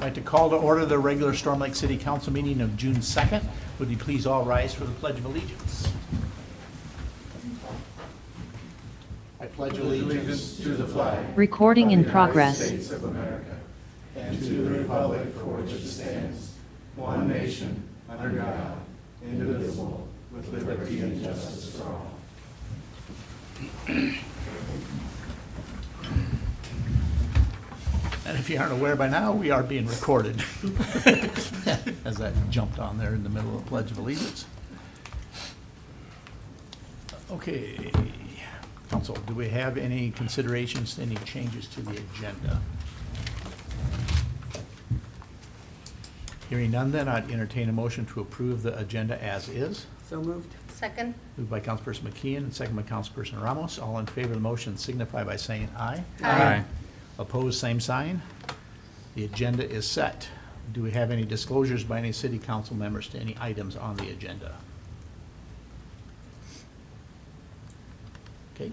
I'd like to call to order the regular Storm Lake City Council meeting of June 2nd. Would you please all rise for the Pledge of Allegiance? I pledge allegiance to the flag. Recording in progress. United States of America, and to the republic for which it stands, one nation, under God, indivisible, with liberty and justice for all. And if you aren't aware by now, we are being recorded. As that jumped on there in the middle of the Pledge of Allegiance. Okay, Council, do we have any considerations, any changes to the agenda? Hearing none, then I'd entertain a motion to approve the agenda as is. So moved. Second. Moved by Councilperson McKeon and second by Councilperson Ramos. All in favor of the motion signify by saying aye. Aye. Opposed, same sign. The agenda is set. Do we have any disclosures by any city council members to any items on the agenda? Okay.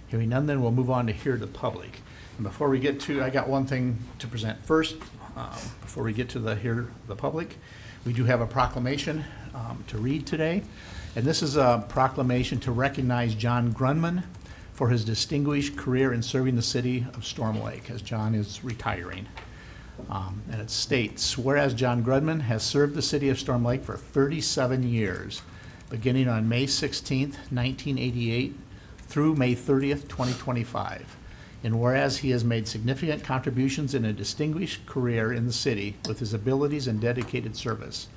Hearing none, then we'll move on to hear the public. And before we get to, I got one thing to present first. Before we get to the hear the public, we do have a proclamation to read today. And this is a proclamation to recognize John Grunman for his distinguished career in serving the city of Storm Lake, as John is retiring. And it states, whereas John Grunman has served the city of Storm Lake for 37 years, beginning on May 16th, 1988, through May 30th, 2025. And whereas he has made significant contributions in a distinguished career in the city with his abilities and dedicated service.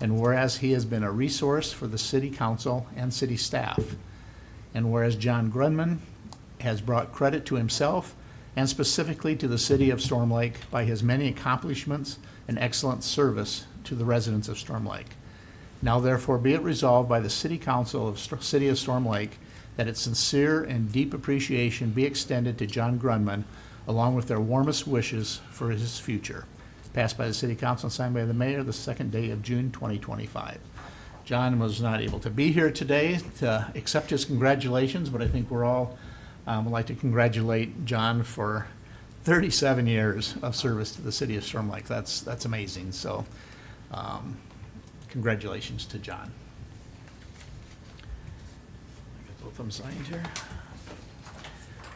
And whereas he has been a resource for the city council and city staff. And whereas John Grunman has brought credit to himself and specifically to the city of Storm Lake by his many accomplishments and excellent service to the residents of Storm Lake. Now therefore be it resolved by the City Council of City of Storm Lake that its sincere and deep appreciation be extended to John Grunman along with their warmest wishes for his future. Passed by the City Council and signed by the Mayor the second day of June 2025. John was not able to be here today to accept his congratulations, but I think we're all would like to congratulate John for 37 years of service to the city of Storm Lake. That's amazing. So congratulations to John. I got both of them signed here.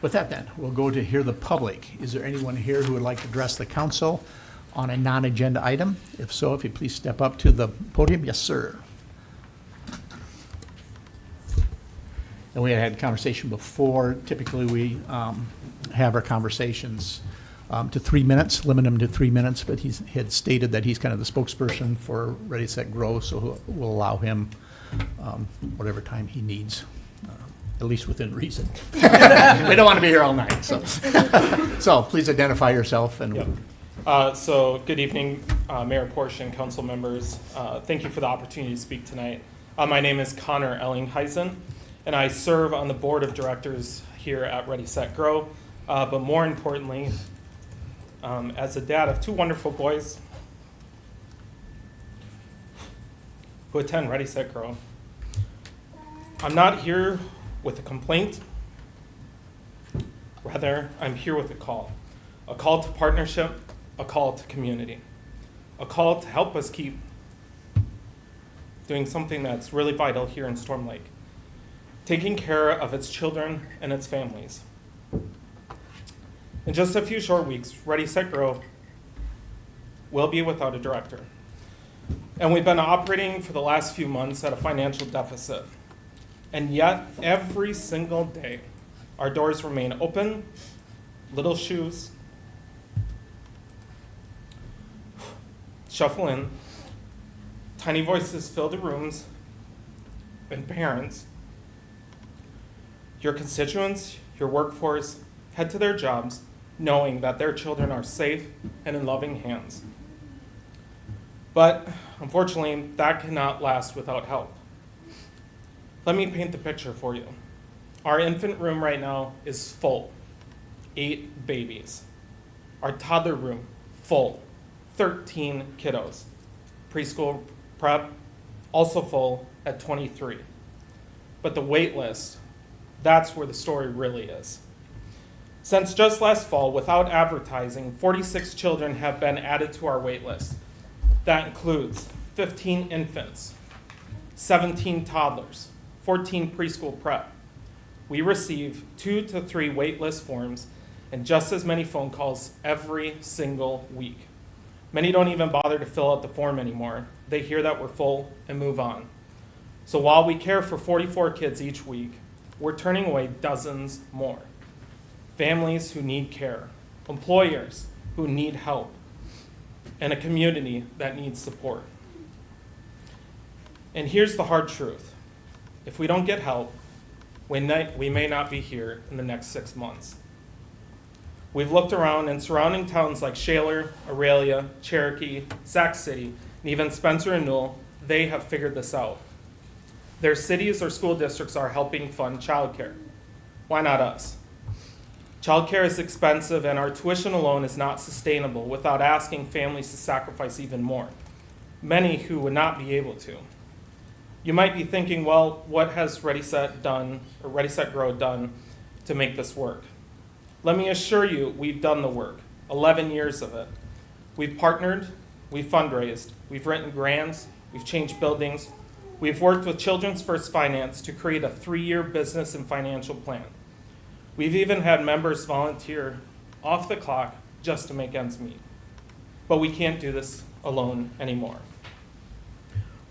With that then, we'll go to hear the public. Is there anyone here who would like to address the council on a non-agenda item? If so, if you please step up to the podium. Yes, sir. And we had a conversation before. Typically, we have our conversations to 3 minutes, limit them to 3 minutes, but he had stated that he's kind of the spokesperson for Ready, Set, Grow, so we'll allow him whatever time he needs, at least within reason. We don't want to be here all night, so. So please identify yourself. And yep. So good evening, Mayor Portia and council members. Thank you for the opportunity to speak tonight. My name is Connor Ellingheisen, and I serve on the board of directors here at Ready, Set, Grow. But more importantly, as a dad of two wonderful boys who attend Ready, Set, Grow, I'm not here with a complaint. Rather, I'm here with a call to partnership, a call to community, a call to help us keep doing something that's really vital here in Storm Lake, taking care of its children and its families. In just a few short weeks, Ready, Set, Grow will be without a director. And we've been operating for the last few months at a financial deficit. And yet, every single day, our doors remain open, little shoes, shuffle in, tiny voices fill the rooms, and parents, your constituents, your workforce, head to their jobs knowing that their children are safe and in loving hands. But unfortunately, that cannot last without help. Let me paint the picture for you. Our infant room right now is full, 8 babies. Our toddler room, full, 13 kiddos. Preschool prep, also full at 23. But the wait list, that's where the story really is. Since just last fall, without advertising, 46 children have been added to our wait list. That includes 15 infants, 17 toddlers, 14 preschool prep. We receive 2 to 3 wait list forms and just as many phone calls every single week. Many don't even bother to fill out the form anymore. They hear that we're full and move on. So while we care for 44 kids each week, we're turning away dozens more. Families who need care, employers who need help, and a community that needs support. And here's the hard truth. If we don't get help, we may not be here in the next 6 months. We've looked around in surrounding towns like Shaler, Aurelia, Cherokee, Sac City, and even Spencer and Newell. They have figured this out. Their cities or school districts are helping fund childcare. Why not us? Childcare is expensive and our tuition alone is not sustainable without asking families to sacrifice even more, many who would not be able to. You might be thinking, well, what has Ready, Set, Grow done to make this work? Let me assure you, we've done the work, 11 years of it. We've partnered, we've fundraised, we've written grants, we've changed buildings, we've worked with Children's First Finance to create a 3-year business and financial plan. We've even had members volunteer off the clock just to make ends meet. But we can't do this alone anymore.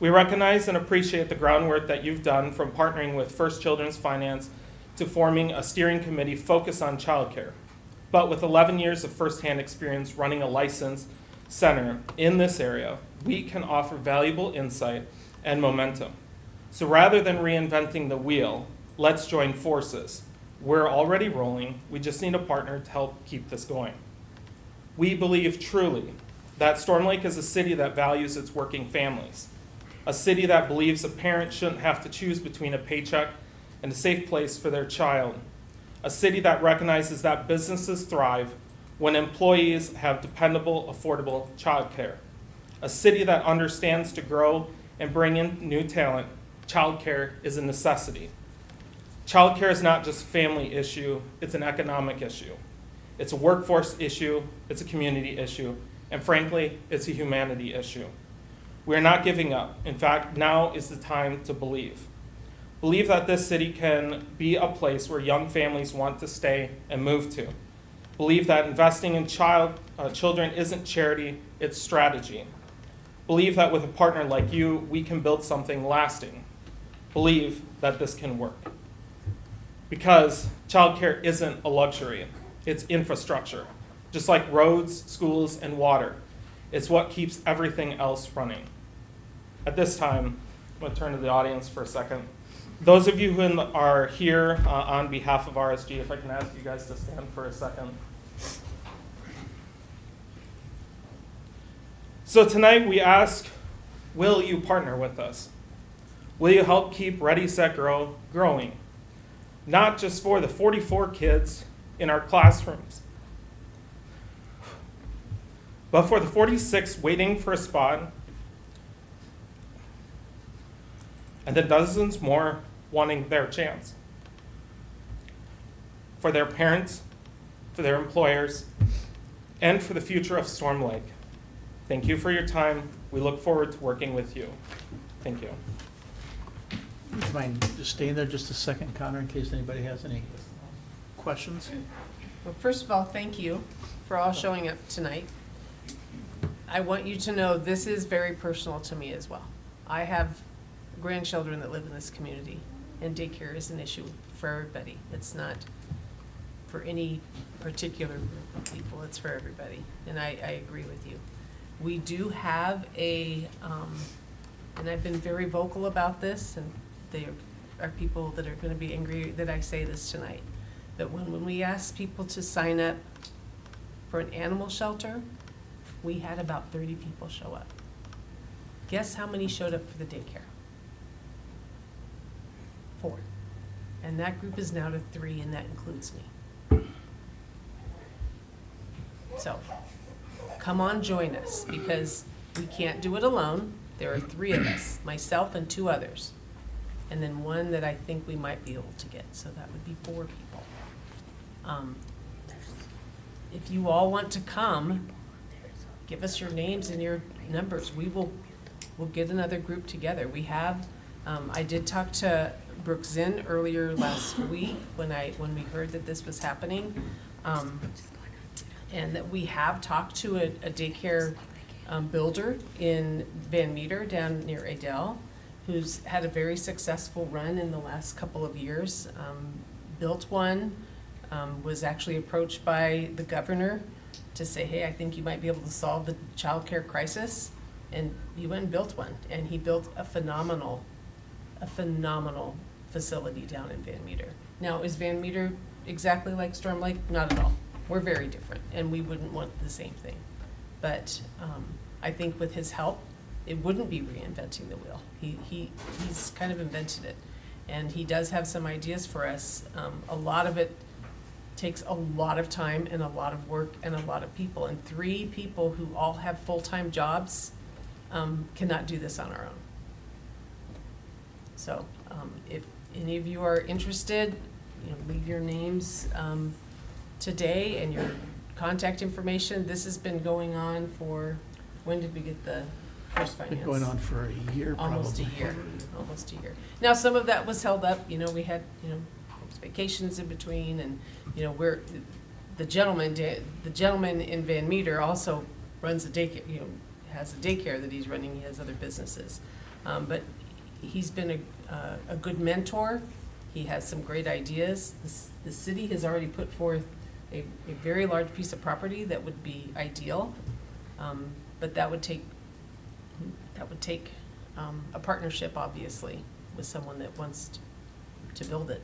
We recognize and appreciate the groundwork that you've done from partnering with First Children's Finance to forming a steering committee focused on childcare. But with 11 years of firsthand experience running a licensed center in this area, we can offer valuable insight and momentum. So rather than reinventing the wheel, let's join forces. We're already rolling, we just need a partner to help keep this going. We believe truly that Storm Lake is a city that values its working families, a city that believes a parent shouldn't have to choose between a paycheck and a safe place for their child, a city that recognizes that businesses thrive when employees have dependable, affordable childcare, a city that understands to grow and bring in new talent. Childcare is a necessity. Childcare is not just a family issue, it's an economic issue. It's a workforce issue, it's a community issue, and frankly, it's a humanity issue. We are not giving up. In fact, now is the time to believe. Believe that this city can be a place where young families want to stay and move to. Believe that investing in children isn't charity, it's strategy. Believe that with a partner like you, we can build something lasting. Believe that this can work. Because childcare isn't a luxury, it's infrastructure. Just like roads, schools, and water, it's what keeps everything else running. At this time, I'm going to turn to the audience for a second. Those of you who are here on behalf of RSG, if I can ask you guys to stand for a second. So tonight we ask, will you partner with us? Will you help keep Ready, Set, Grow growing? Not just for the 44 kids in our classrooms, but for the 46 waiting for a spot, and the dozens more wanting their chance. For their parents, for their employers, and for the future of Storm Lake. Thank you for your time. We look forward to working with you. Thank you. Would you mind just staying there just a second, Connor, in case anybody has any questions? Well, first of all, thank you for all showing up tonight. I want you to know this is very personal to me as well. I have grandchildren that live in this community, and daycare is an issue for everybody. It's not for any particular group of people, it's for everybody, and I agree with you. We do have and I've been very vocal about this, and there are people that are going to be angry that I say this tonight, that when we ask people to sign up for an animal shelter, we had about 30 people show up. Guess how many showed up for the daycare? 4. And that group is now to 3, and that includes me. So, come on, join us, because we can't do it alone. There are 3 of us, myself and 2 others, and then one that I think we might be able to get, so that would be 4 people. if you all want to come, give us your names and your numbers. We'll get another group together. We have, I did talk to Brooke Zinn earlier last week when we heard that this was happening. And that we have talked to a daycare builder in Van Meter down near Adel, who's had a very successful run in the last couple of years. Built one, was actually approached by the governor to say, hey, I think you might be able to solve the childcare crisis. And he went and built one, and he built a phenomenal facility down in Van Meter. Now, is Van Meter exactly like Storm Lake? Not at all. We're very different, and we wouldn't want the same thing. But I think with his help, it wouldn't be reinventing the wheel. He's kind of invented it, and he does have some ideas for us. A lot of it takes a lot of time and a lot of work and a lot of people. And 3 people who all have full-time jobs cannot do this on our own. So if any of you are interested, leave your names today and your contact information. This has been going on for, when did we get the first finance? Been going on for a year, probably. Almost a year. Now, some of that was held up, we had, vacations in between, and, the gentleman in Van Meter also runs a daycare, has a daycare that he's running, he has other businesses. But he's been a good mentor. He has some great ideas. The city has already put forth a very large piece of property that would be ideal, but that would take a partnership, obviously, with someone that wants to build it.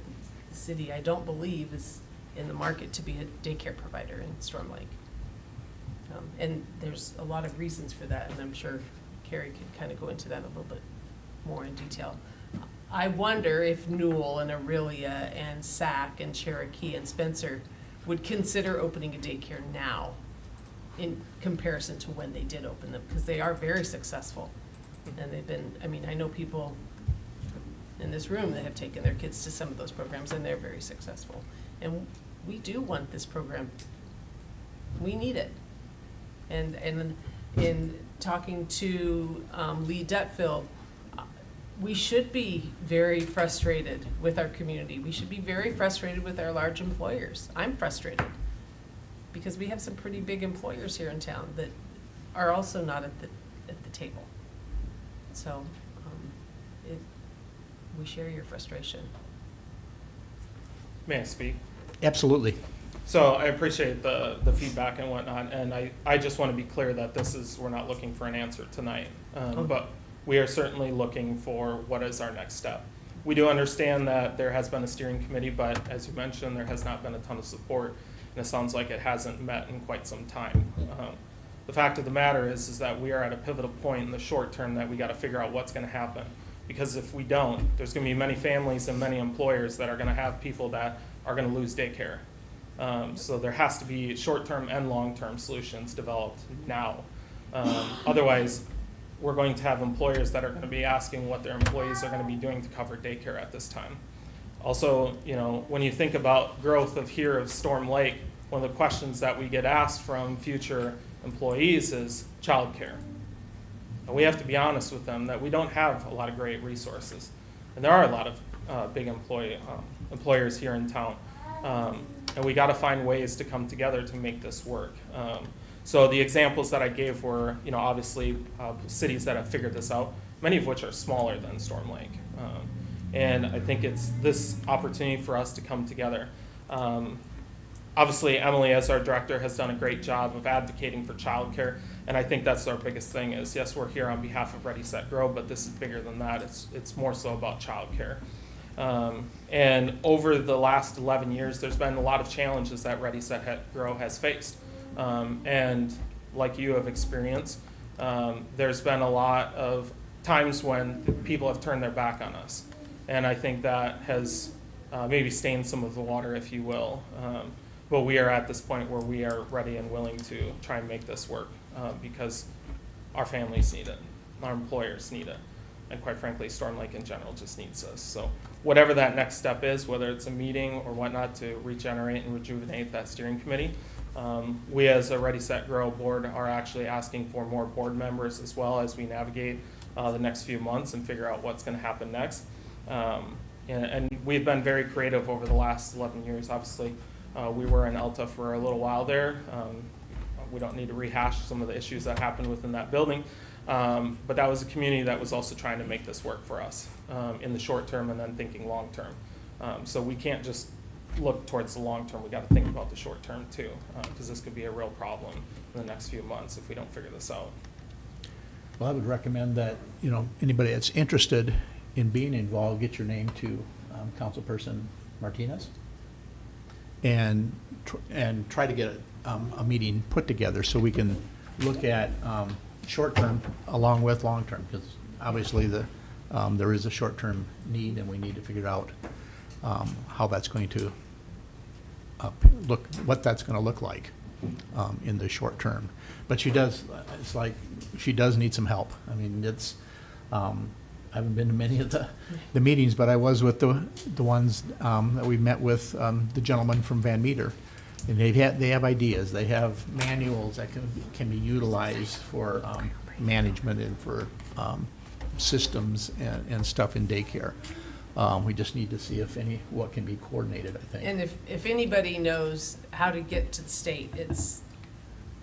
The city, I don't believe, is in the market to be a daycare provider in Storm Lake. And there's a lot of reasons for that, and I'm sure Carrie could kind of go into that a little bit more in detail. I wonder if Newell and Aurelia and Sac and Cherokee and Spencer would consider opening a daycare now in comparison to when they did open them, because they are very successful. And they've been, I know people in this room that have taken their kids to some of those programs, and they're very successful. And we do want this program. We need it. And in talking to Lee Dutfield, we should be very frustrated with our community. We should be very frustrated with our large employers. I'm frustrated because we have some pretty big employers here in town that are also not at the table. So we share your frustration. May I speak? Absolutely. So I appreciate the feedback and whatnot, and I just want to be clear that we're not looking for an answer tonight. But we are certainly looking for what is our next step. We do understand that there has been a steering committee, but as you mentioned, there has not been a ton of support, and it sounds like it hasn't met in quite some time. The fact of the matter is that we are at a pivotal point in the short term that we got to figure out what's going to happen. Because if we don't, there's going to be many families and many employers that are going to have people that are going to lose daycare. So there has to be short-term and long-term solutions developed now. Otherwise, we're going to have employers that are going to be asking what their employees are going to be doing to cover daycare at this time. Also, when you think about growth of Storm Lake, one of the questions that we get asked from future employees is childcare. And we have to be honest with them that we don't have a lot of great resources. And there are a lot of big employers here in town. And we got to find ways to come together to make this work. So the examples that I gave were, obviously cities that have figured this out, many of which are smaller than Storm Lake. And I think it's this opportunity for us to come together. Obviously, Emily, as our director, has done a great job of advocating for childcare, and I think that's our biggest thing is, yes, we're here on behalf of Ready, Set, Grow, but this is bigger than that. It's more so about childcare. And over the last 11 years, there's been a lot of challenges that Ready, Set, Grow has faced. And like you have experienced, there's been a lot of times when people have turned their back on us. And I think that has maybe stained some of the water, if you will. But we are at this point where we are ready and willing to try and make this work because our families need it, our employers need it, and quite frankly, Storm Lake in general just needs us. So whatever that next step is, whether it's a meeting or whatnot to regenerate and rejuvenate that steering committee, We as a Ready, Set, Grow board are actually asking for more board members as well as we navigate the next few months and figure out what's going to happen next. And we've been very creative over the last 11 years. Obviously, we were in Alta for a little while there. We don't need to rehash some of the issues that happened within that building. But that was a community that was also trying to make this work for us in the short term and then thinking long term. So we can't just look towards the long term. We got to think about the short term too, because this could be a real problem in the next few months if we don't figure this out. Well, I would recommend that, you know, anybody that's interested in being involved, get your name to Councilperson Martinez and try to get a meeting put together so we can look at short-term along with long-term, because obviously there is a short-term need and we need to figure out how that's going to what that's going to look like in the short term. But she does, it's like, she does need some help. I mean, it's, I haven't been to many of the meetings, but I was with the ones that we met with the gentleman from Van Meter. And they have ideas, they have manuals that can be utilized for management and for systems and stuff in daycare. We just need to see what can be coordinated, I think. And if anybody knows how to get to the state, it's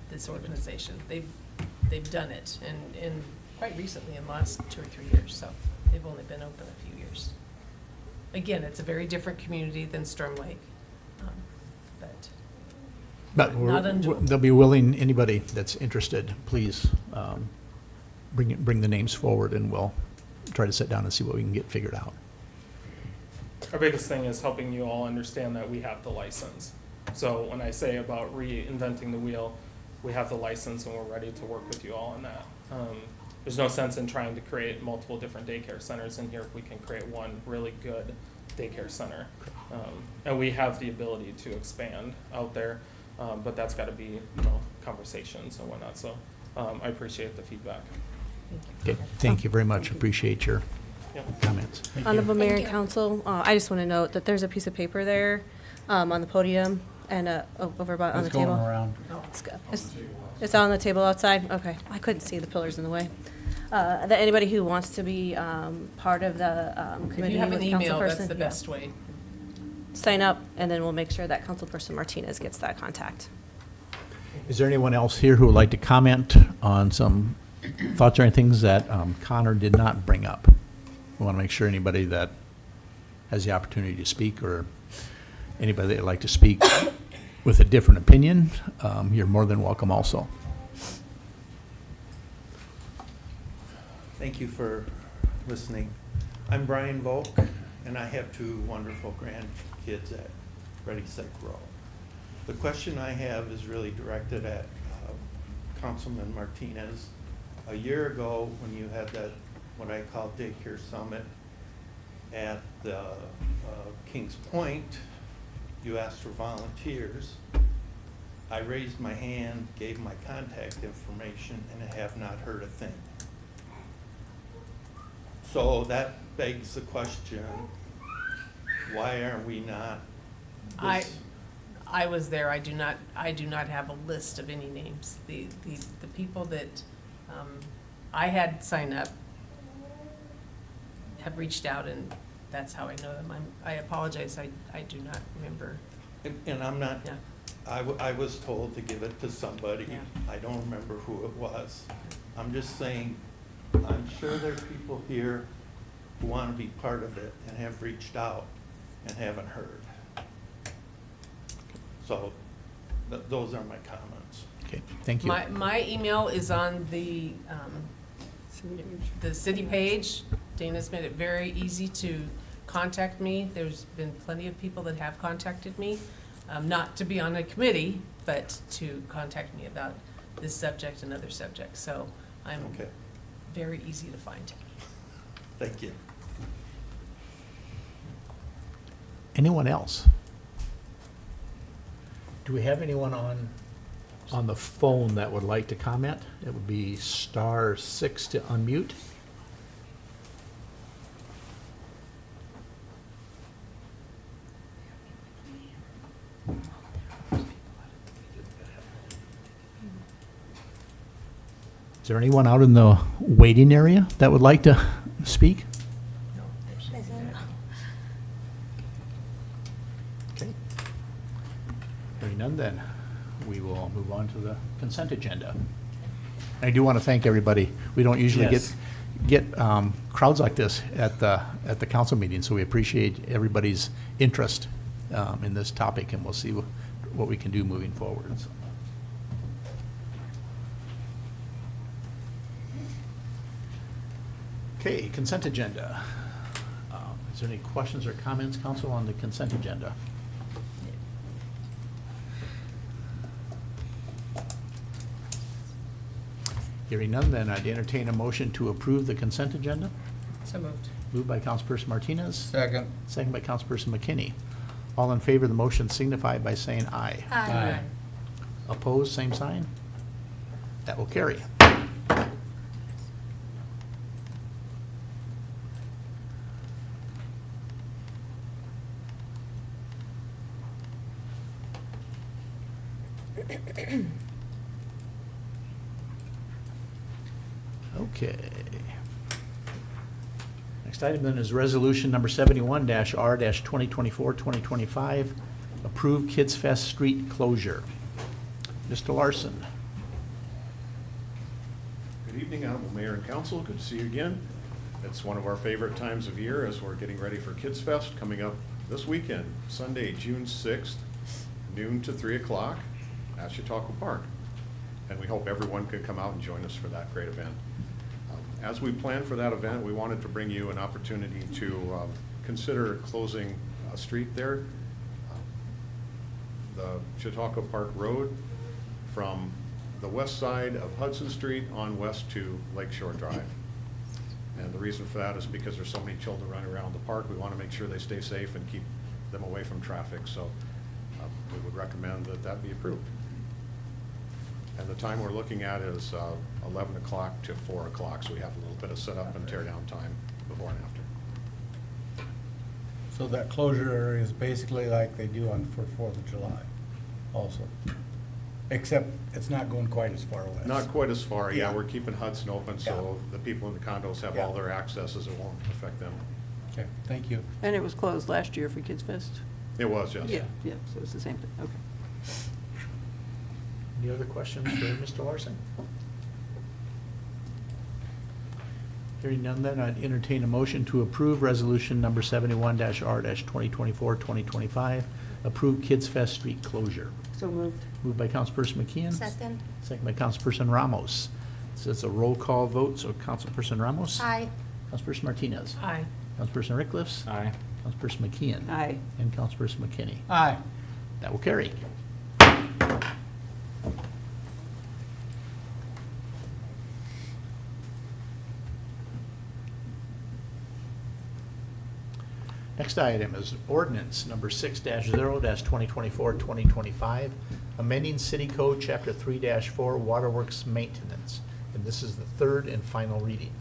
this organization. They've done it, and quite recently, in the last 2 or 3 years, so they've only been open a few years. Again, it's a very different community than Storm Lake, But not undoable. they'll be willing, anybody that's interested, please bring the names forward and we'll try to sit down and see what we can get figured out. Our biggest thing is helping you all understand that we have the license. So when I say about reinventing the wheel, we have the license and we're ready to work with you all on that. There's no sense in trying to create multiple different daycare centers in here if we can create one really good daycare center. And we have the ability to expand out there, but that's got to be, conversations and whatnot. So I appreciate the feedback. Okay, thank you very much. Appreciate your Yep. comments. Honorable Mayor Thank and you. Council, I just want to note that there's a piece of paper there on the podium and over on the table. It's good. It's on the table outside? Okay. I couldn't see the pillars in the way. That anybody who wants to be part of the If committee you have with an email, that's Councilperson, the best way. sign up, and then we'll make sure that Councilperson Martinez gets that contact. Is there anyone else here who would like to comment on some thoughts or anything that Connor did not bring up? We want to make sure anybody that has the opportunity to speak, or anybody that would like to speak with a different opinion, you're more than welcome also. Thank you for listening. I'm Brian Volk, and I have 2 wonderful grandkids at Ready, Set, Grow. The question I have is really directed at Councilman Martinez. A year ago, when you had that, what I call daycare summit at the Kings Point, you asked for volunteers. I raised my hand, gave my contact information, and I have not heard a thing. So that begs the question, why are we not? I was there. I do not have a list of any names. The people that I had sign up have reached out, and that's how I know them. I apologize. I do not remember. And I'm not, Yeah. I was told to give it to somebody. Yeah. I don't remember who it was. I'm just saying, I'm sure there are people here who want to be part of it and have reached out and haven't heard. So those are my comments. Okay, thank you. My email is on the city page. Dana's made it very easy to contact me. There's been plenty of people that have contacted me, not to be on a committee, but to contact me about this subject and other subjects. So I'm Okay, very easy to find. thank you. Anyone else? Do we have anyone on the phone that would like to comment? It would be *6 to unmute. Is there anyone out in the waiting area that would like to speak? Okay. Hearing none, then we will move on to the consent agenda. I do want to thank everybody. We don't usually get crowds like this at the council meeting, so we appreciate everybody's interest in this topic, and we'll see what we can do moving forward. So. Okay, consent agenda. Is there any questions or comments, council, on the consent agenda? Hearing none, then I'd entertain a motion to approve the consent agenda. So moved. Moved by Councilperson Martinez. Second. Second by Councilperson McKinney. All in favor of the motion signify by saying aye. Aye. Opposed, same sign. That will carry. Okay. Next item then is resolution number 71-R-2024-2025, approve Kids Fest street closure. Mr. Larson. Good evening, Honorable Mayor and Council. Good to see you again. It's one of our favorite times of year as we're getting ready for Kids Fest coming up this weekend, Sunday, June 6th, noon to 3 o'clock at Chautauqua Park. And we hope everyone can come out and join us for that great event. As we plan for that event, we wanted to bring you an opportunity to consider closing a street there, the Chautauqua Park Road, from the west side of Hudson Street on west to Lakeshore Drive. And the reason for that is because there's so many children running around the park. We want to make sure they stay safe and keep them away from traffic. So we would recommend that that be approved. And the time we're looking at is 11 o'clock to 4 o'clock, so we have a little bit of setup and tear down time before and after. So that closure area is basically like they do for 4th of July also, except it's not going quite as far west. Not quite as far, yeah. Yeah. We're keeping Hudson open, so the people in the condos have all their accesses. It won't affect them. Okay, thank you. And it was closed last year for Kids Fest? It was, yes. Yeah, so it's the same thing, okay. Any other questions for Mr. Larson? Hearing none, then I'd entertain a motion to approve resolution number 71-R-2024-2025, approve Kids Fest street closure. So moved. Moved by Councilperson McKeon. Second. Second by Councilperson Ramos. So it's a roll call vote, so Councilperson Ramos. Aye. Councilperson Martinez. Aye. Councilperson Rickliffs. Aye. Councilperson McKeon. Aye. And Councilperson McKinney. Aye. That will carry. Next item is ordinance number 6-0-2024-2025, amending City Code Chapter 3-4 Waterworks Maintenance. And this is the third and final reading.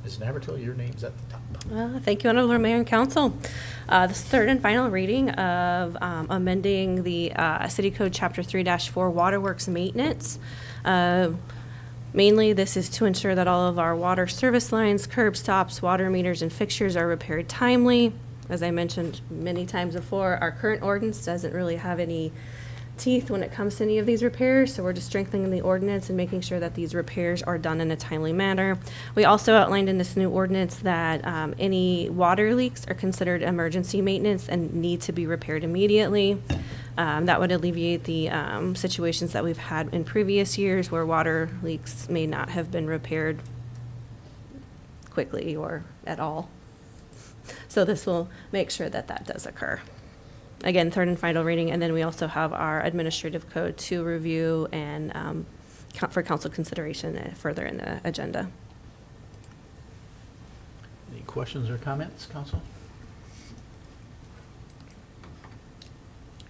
Ms. Navratil, your name's at the top. Thank you, Honorable Mayor and Council. This third and final reading of amending the City Code Chapter 3-4 Waterworks Maintenance. Mainly, this is to ensure that all of our water service lines, curb stops, water meters, and fixtures are repaired timely. As I mentioned many times before, our current ordinance doesn't really have any teeth when it comes to any of these repairs, so we're just strengthening the ordinance and making sure that these repairs are done in a timely manner. We also outlined in this new ordinance that any water leaks are considered emergency maintenance and need to be repaired immediately. That would alleviate the situations that we've had in previous years where water leaks may not have been repaired quickly or at all. So this will make sure that that does occur. Again, third and final reading, and then we also have our administrative code to review and for council consideration further in the agenda. Any questions or comments, council?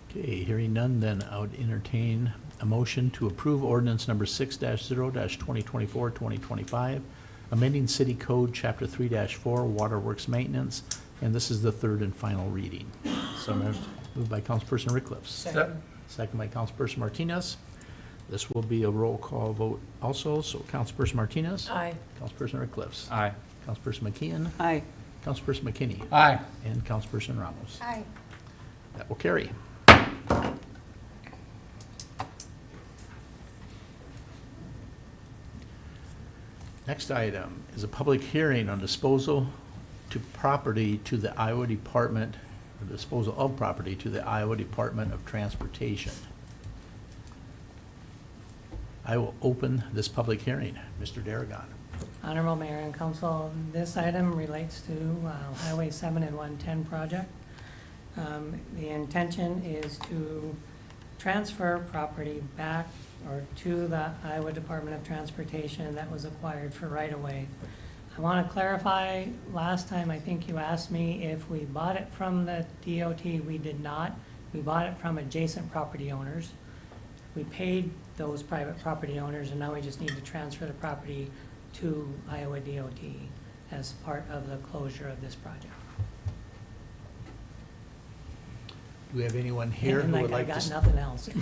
Okay, hearing none, then I would entertain a motion to approve ordinance number 6-0-2024-2025, amending City Code Chapter 3-4 Waterworks Maintenance, and this is the third and final reading. So moved. Moved by Councilperson Rickliffs. Second. Second by Councilperson Martinez. This will be a roll call vote also, so Councilperson Martinez. Aye. Councilperson Rickliffs. Aye. Councilperson McKeon. Aye. Councilperson McKinney. Aye. And Councilperson Ramos. Aye. That will carry. Next item is a public hearing on disposal to property to the Iowa Department, or disposal of property to the Iowa Department of Transportation. I will open this public hearing. Mr. Darragon. Honorable Mayor and Council, this item relates to Highway 7 and 110 project. The intention is to transfer property back or to the Iowa Department of Transportation that was acquired for right-of-way. I want to clarify, last time I think you asked me if we bought it from the DOT. We did not. We bought it from adjacent property owners. We paid those private property owners, and now we just need to transfer the property to Iowa DOT as part of the closure of this project. Do we have anyone here who And would like I to? got nothing else. Do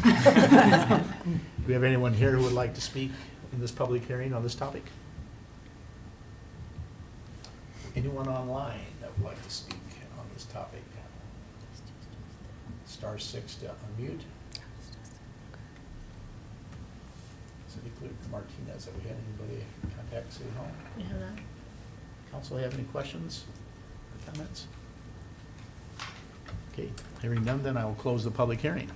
we have anyone here who would like to speak in this public hearing on this topic? Anyone online that would like to speak on this topic? Star 6 to unmute. City Clerk Martinez, have we had anybody contact City Hall? We have that. Council have any questions or comments? Okay, hearing none, then I will close the public hearing.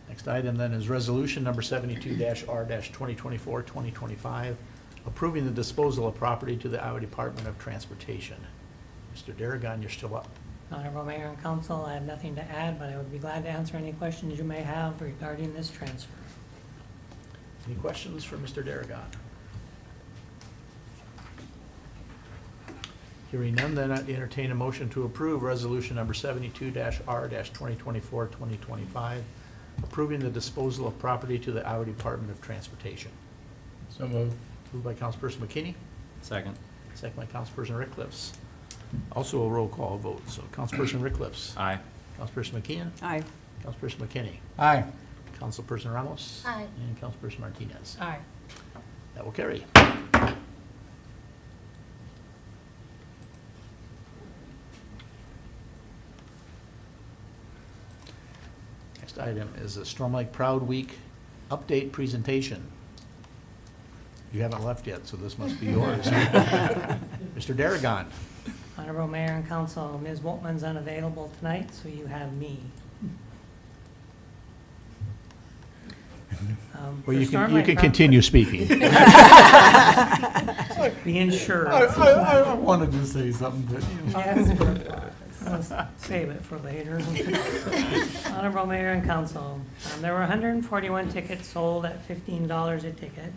Next item then is resolution number 72-R-2024-2025, approving the disposal of property to the Iowa Department of Transportation. Mr. Darragon, you're still up. Honorable Mayor and Council, I have nothing to add, but I would be glad to answer any questions you may have regarding this transfer. Any questions for Mr. Darragon? Hearing none, then I entertain a motion to approve resolution number 72-R-2024-2025, approving the disposal of property to the Iowa Department of Transportation. So moved. Moved by Councilperson McKinney, Second. second by Councilperson Rickliffs. Also a roll call vote, so Councilperson Rickliffs. Aye. Councilperson McKeon. Aye. Councilperson McKinney. Aye. Councilperson Ramos. Aye. And Councilperson Martinez. Aye. That will carry. Next item is a Storm Lake Proud Week update presentation. You haven't left yet, so this must be yours. Mr. Darragon. Honorable Mayor and Council, Ms. Woltman's unavailable tonight, so you have me. Well, you for Storm can Lake Proud- continue speaking. Being sure. I wanted to say something, but Let's save it for later. Honorable Mayor and Council, there were 141 tickets sold at $15 a ticket.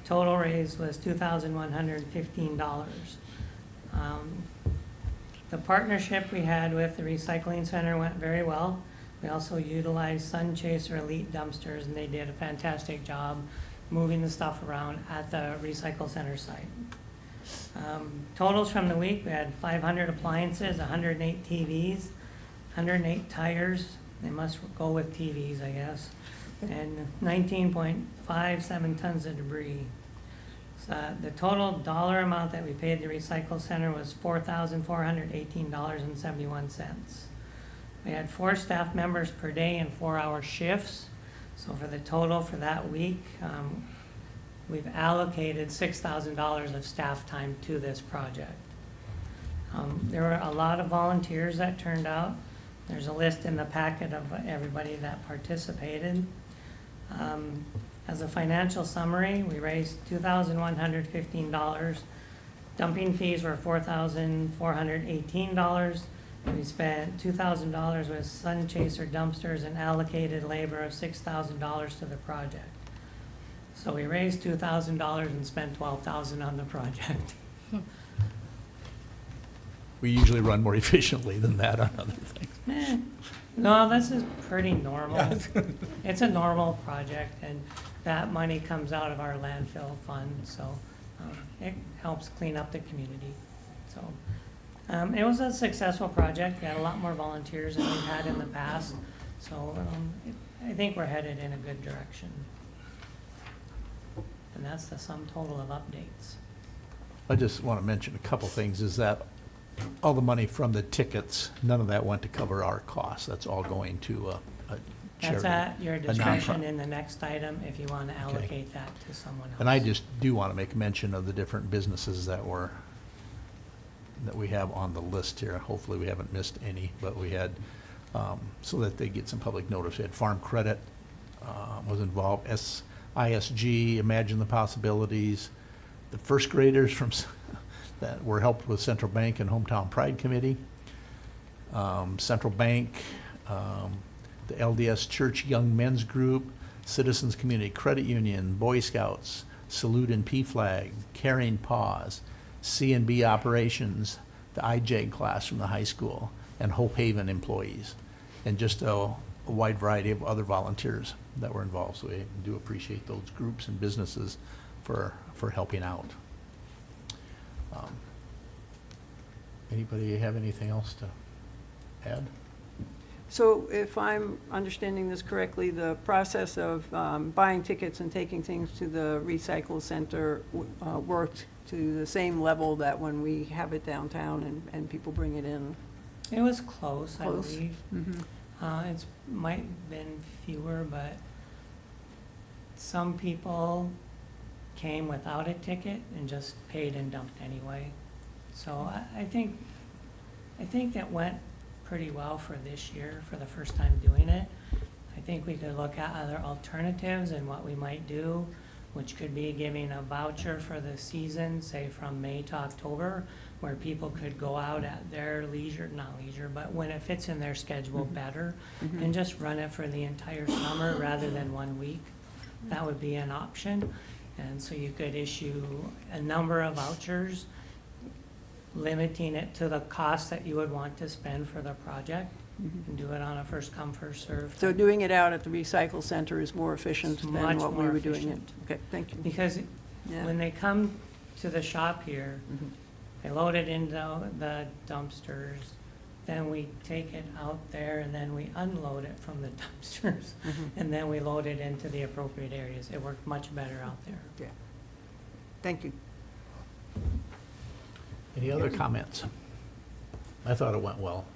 Total raised was $2,115. The partnership we had with the recycling center went very well. We also utilized Sun Chaser Elite dumpsters, and they did a fantastic job moving the stuff around at the recycle center site. Totals from the week, we had 500 appliances, 108 TVs, 108 tires, they must go with TVs, I guess, and 19.57 tons of debris. So the total dollar amount that we paid the recycle center was $4,418.71. We had 4 staff members per day in 4-hour shifts. So for the total for that week, we've allocated $6,000 of staff time to this project. There were a lot of volunteers that turned out. There's a list in the packet of everybody that participated. As a financial summary, we raised $2,115. Dumping fees were $4,418. We spent $2,000 with Sun Chaser dumpsters and allocated labor of $6,000 to the project. So we raised $2,000 and spent $12,000 on the project. We usually run more efficiently than that on other things. No, this is pretty normal. It's a normal project, and that money comes out of our landfill fund, so it helps clean up the community. So It was a successful project. We had a lot more volunteers than we've had in the past. So I think we're headed in a good direction. And that's the sum total of updates. I just want to mention a couple things, is that all the money from the tickets, none of that went to cover our costs. That's all going to a charity. That's at your a discretion nonprofit. in the next item if you want to allocate that to someone else. And I just do want to make mention of the different businesses that we have on the list here. Hopefully, we haven't missed any, but we had, so that they get some public notice. We had Farm Credit was involved, ISG, Imagine the Possibilities, the first graders from that were helped with Central Bank and Hometown Pride Committee, Central Bank, the LDS Church Young Men's Group, Citizens Community Credit Union, Boy Scouts, Salute and PFLAG, Caring Paws, C&B Operations, the IJAG class from the high school, and Hope Haven employees, and just a wide variety of other volunteers that were involved. So we do appreciate those groups and businesses for helping out. Anybody have anything else to add? So if I'm understanding this correctly, the process of buying tickets and taking things to the recycle center worked to the same level that when we have it downtown and people bring it in? It was close, I Close. believe. Mhm. It's might have been fewer, but some people came without a ticket and just paid and dumped anyway. So I think that went pretty well for this year, for the first time doing it. I think we could look at other alternatives and what we might do, which could be giving a voucher for the season, say from May to October, where people could go out at their leisure, not leisure, but when it fits in their schedule better, and just run it for the entire summer rather than 1 week. That would be an option. And so you could issue a number of vouchers, limiting it to the cost that you would want to spend for the project, and do it on a first come, first served. So doing it out at the recycle center is more efficient It's than much what we more were doing it? efficient. Okay, thank you. Because Yeah. when they come to the shop here, Mhm. they load it into the dumpsters, then we take it out there and then we unload it from the dumpsters. Mhm. And then we load it into the appropriate areas. It worked much better out there. Yeah. Thank you. Any other comments? I thought it went well,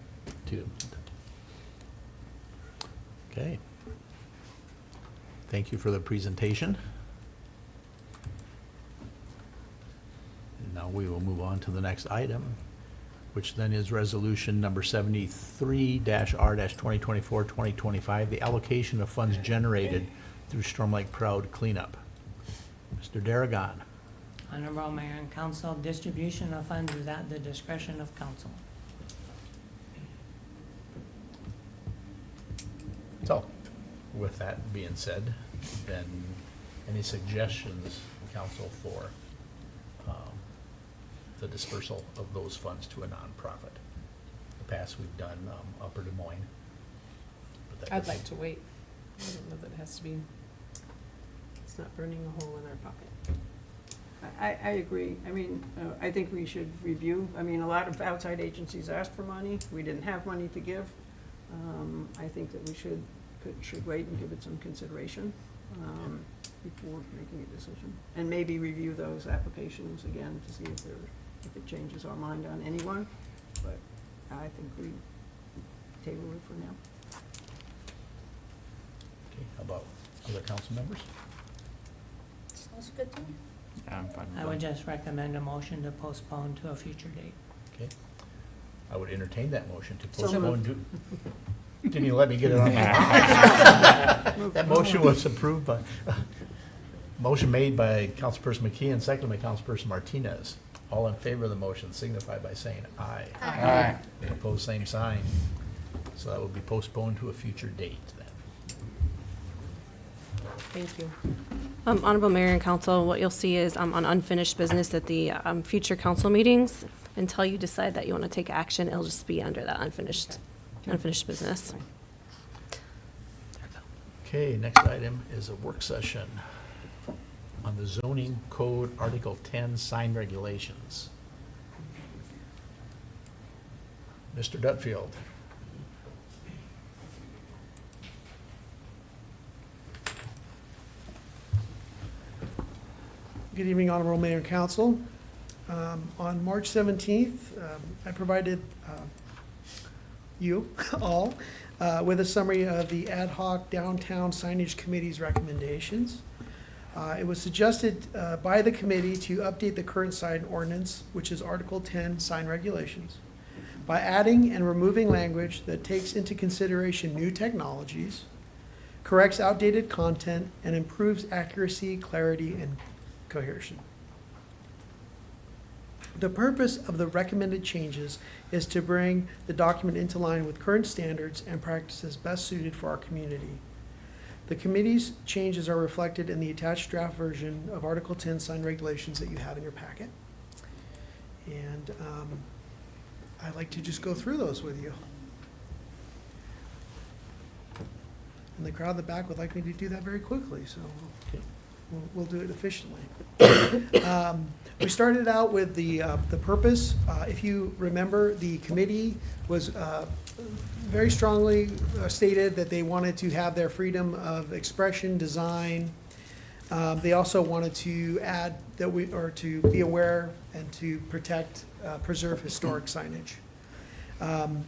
too. Okay. Thank you for the presentation. And now we will move on to the next item, which then is resolution number 73-R-2024-2025, the allocation of funds generated through Storm Lake Proud cleanup. Mr. Darragon. Honorable Mayor and Council, distribution of funds is at the discretion of council. So, with that being said, then any suggestions, council, for the dispersal of those funds to a nonprofit? In the past, we've done Upper Des Moines. but that I'd was- like to wait. I don't know that it has to be, it's not burning a hole in our pocket. I agree. I mean, I think we should review. I mean, a lot of outside agencies asked for money. We didn't have money to give. I think that we should wait and give it some consideration before making a decision. And maybe review those applications again to see if it changes our mind on anyone. But I think we table it for now. Okay, how about other council members? Sounds good to me. I'm fine I would just recommend a motion to postpone to a future date. Okay. I would entertain that motion to So postpone to, didn't you let me get it on my mind? That motion was approved by, motion made by Councilperson McKee and seconded by Councilperson Martinez. All in favor of the motion signify by saying aye. Aye. Opposed, same sign. So that will be postponed to a future date then. Thank you. Honorable Mayor and Council, what you'll see is on unfinished business at the future council meetings, until you decide that you want to take action, it'll just be under that unfinished business. Okay, next item is a work session on the zoning code, Article 10, sign regulations. Mr. Dutfield. Good evening, Honorable Mayor and Council. On March 17th, I provided you all with a summary of the ad hoc downtown signage committee's recommendations. It was suggested by the committee to update the current sign ordinance, which is Article 10 sign regulations, by adding and removing language that takes into consideration new technologies, corrects outdated content, and improves accuracy, clarity, and cohesion. The purpose of the recommended changes is to bring the document into line with current standards and practices best suited for our community. The committee's changes are reflected in the attached draft version of Article 10 sign regulations that you have in your packet. And I'd like to just go through those with you. And the crowd in the back would like me to do that very quickly, so we'll do it efficiently. We started out with the purpose. If you remember, the committee was very strongly stated that they wanted to have their freedom of expression, design. They also wanted to add that to be aware and to protect, preserve historic signage.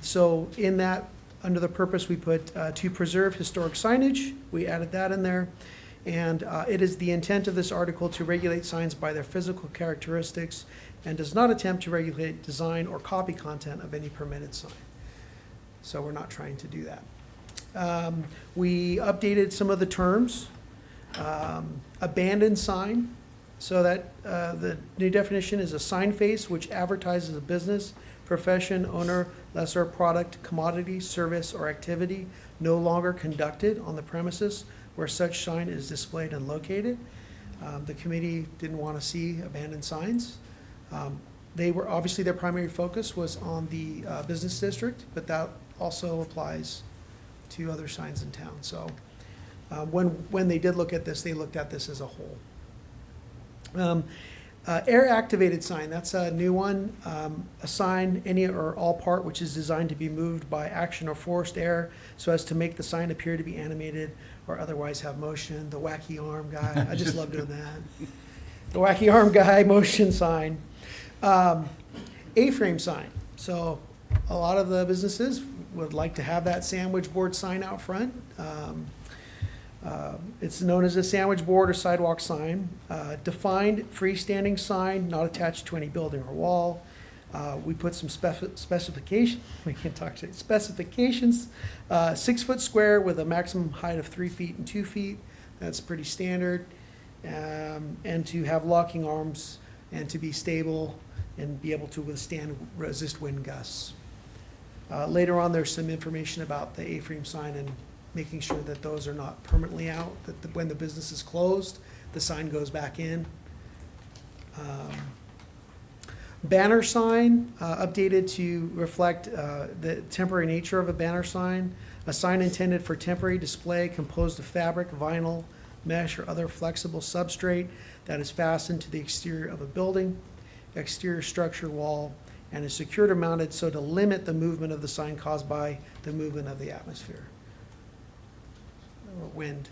So in that, under the purpose, we put to preserve historic signage. We added that in there. And it is the intent of this article to regulate signs by their physical characteristics and does not attempt to regulate design or copy content of any permitted sign. So we're not trying to do that. We updated some of the terms. Abandoned sign, so that the new definition is a sign face which advertises a business, profession, owner, lessor, product, commodity, service, or activity no longer conducted on the premises where such sign is displayed and located. The committee didn't want to see abandoned signs. They were, obviously their primary focus was on the business district, but that also applies to other signs in town. So when they did look at this, they looked at this as a whole. Air-activated sign, that's a new one. A sign, any or all part which is designed to be moved by action or forced air so as to make the sign appear to be animated or otherwise have motion. The wacky arm guy, I just love doing that. The wacky arm guy, motion sign. A-frame sign. So a lot of the businesses would like to have that sandwich board sign out front. It's known as a sandwich board or sidewalk sign. Defined freestanding sign, not attached to any building or wall. We put some specifications. We can't talk today. Specifications. 6 foot square with a maximum height of 3 feet and 2 feet. That's pretty standard. And to have locking arms and to be stable and be able to resist wind gusts. Later on, there's some information about the A-frame sign and making sure that those are not permanently out, that when the business is closed, the sign goes back in. Banner sign, updated to reflect the temporary nature of a banner sign. A sign intended for temporary display composed of fabric, vinyl, mesh, or other flexible substrate that is fastened to the exterior of a building, exterior structure, wall, and is secured or mounted so to limit the movement of the sign caused by the movement of the atmosphere. Or wind,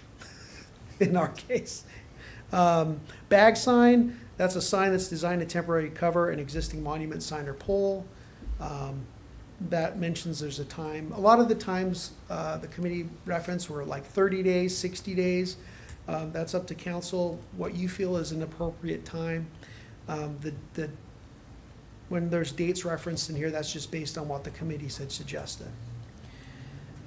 in our case. Bag sign, that's a sign that's designed to temporarily cover an existing monument, sign, or pole. That mentions there's a time. A lot of the times the committee reference were like 30 days, 60 days. That's up to council, what you feel is an appropriate time. When there's dates referenced in here, that's just based on what the committee had suggested.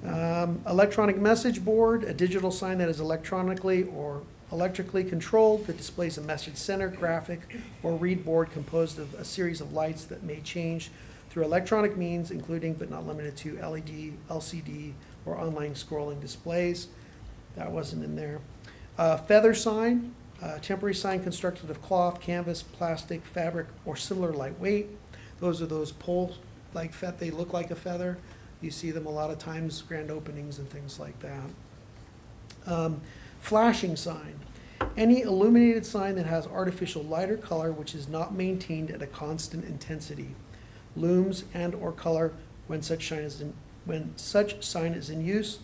Electronic message board, a digital sign that is electronically or electrically controlled that displays a message center, graphic, or read board composed of a series of lights that may change through electronic means, including but not limited to LED, LCD, or online scrolling displays. That wasn't in there. Feather sign, temporary sign constructed of cloth, canvas, plastic, fabric, or similar lightweight. Those are those poles, like they look like a feather. You see them a lot of times, grand openings and things like that. Flashing sign. Any illuminated sign that has artificial light or color which is not maintained at a constant intensity. Looms and or color when such sign is in use.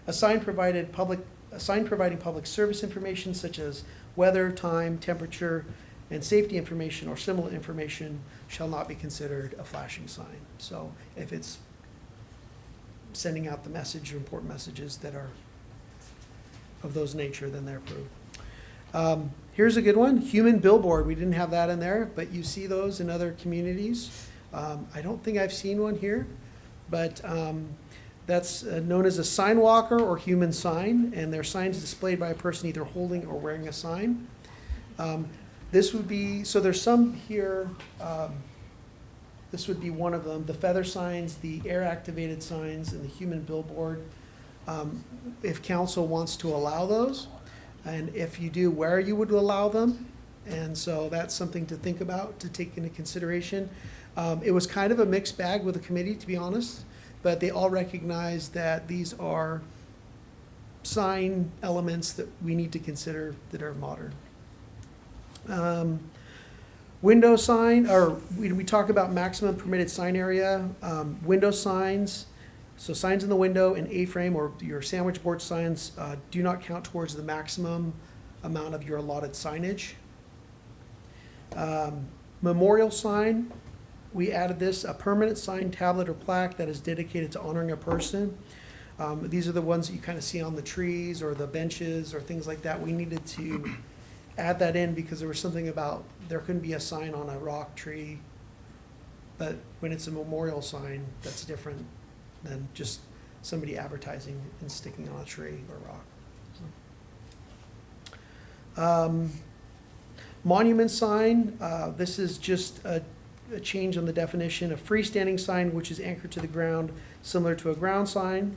A sign providing public service information such as weather, time, temperature, and safety information or similar information shall not be considered a flashing sign. So if it's sending out the message or important messages that are of those nature, then they're approved. Here's a good one, human billboard. We didn't have that in there, but you see those in other communities. I don't think I've seen one here, but that's known as a sign walker or human sign, and they're signs displayed by a person either holding or wearing a sign. This would be, so there's some here, this would be one of them, the feather signs, the air-activated signs, and the human billboard. If council wants to allow those, and if you do, where you would allow them. And so that's something to think about, to take into consideration. It was kind of a mixed bag with the committee, to be honest, but they all recognize that these are sign elements that we need to consider that are modern. Window sign, or we talk about maximum permitted sign area. Window signs, so signs in the window and A-frame or your sandwich board signs do not count towards the maximum amount of your allotted signage. Memorial sign, we added this, a permanent sign, tablet, or plaque that is dedicated to honoring a person. These are the ones that you kind of see on the trees or the benches or things like that. We needed to add that in because there was something about there couldn't be a sign on a rock tree, but when it's a memorial sign, that's different than just somebody advertising and sticking on a tree or rock. Monument sign, this is just a change on the definition. A freestanding sign which is anchored to the ground, similar to a ground sign,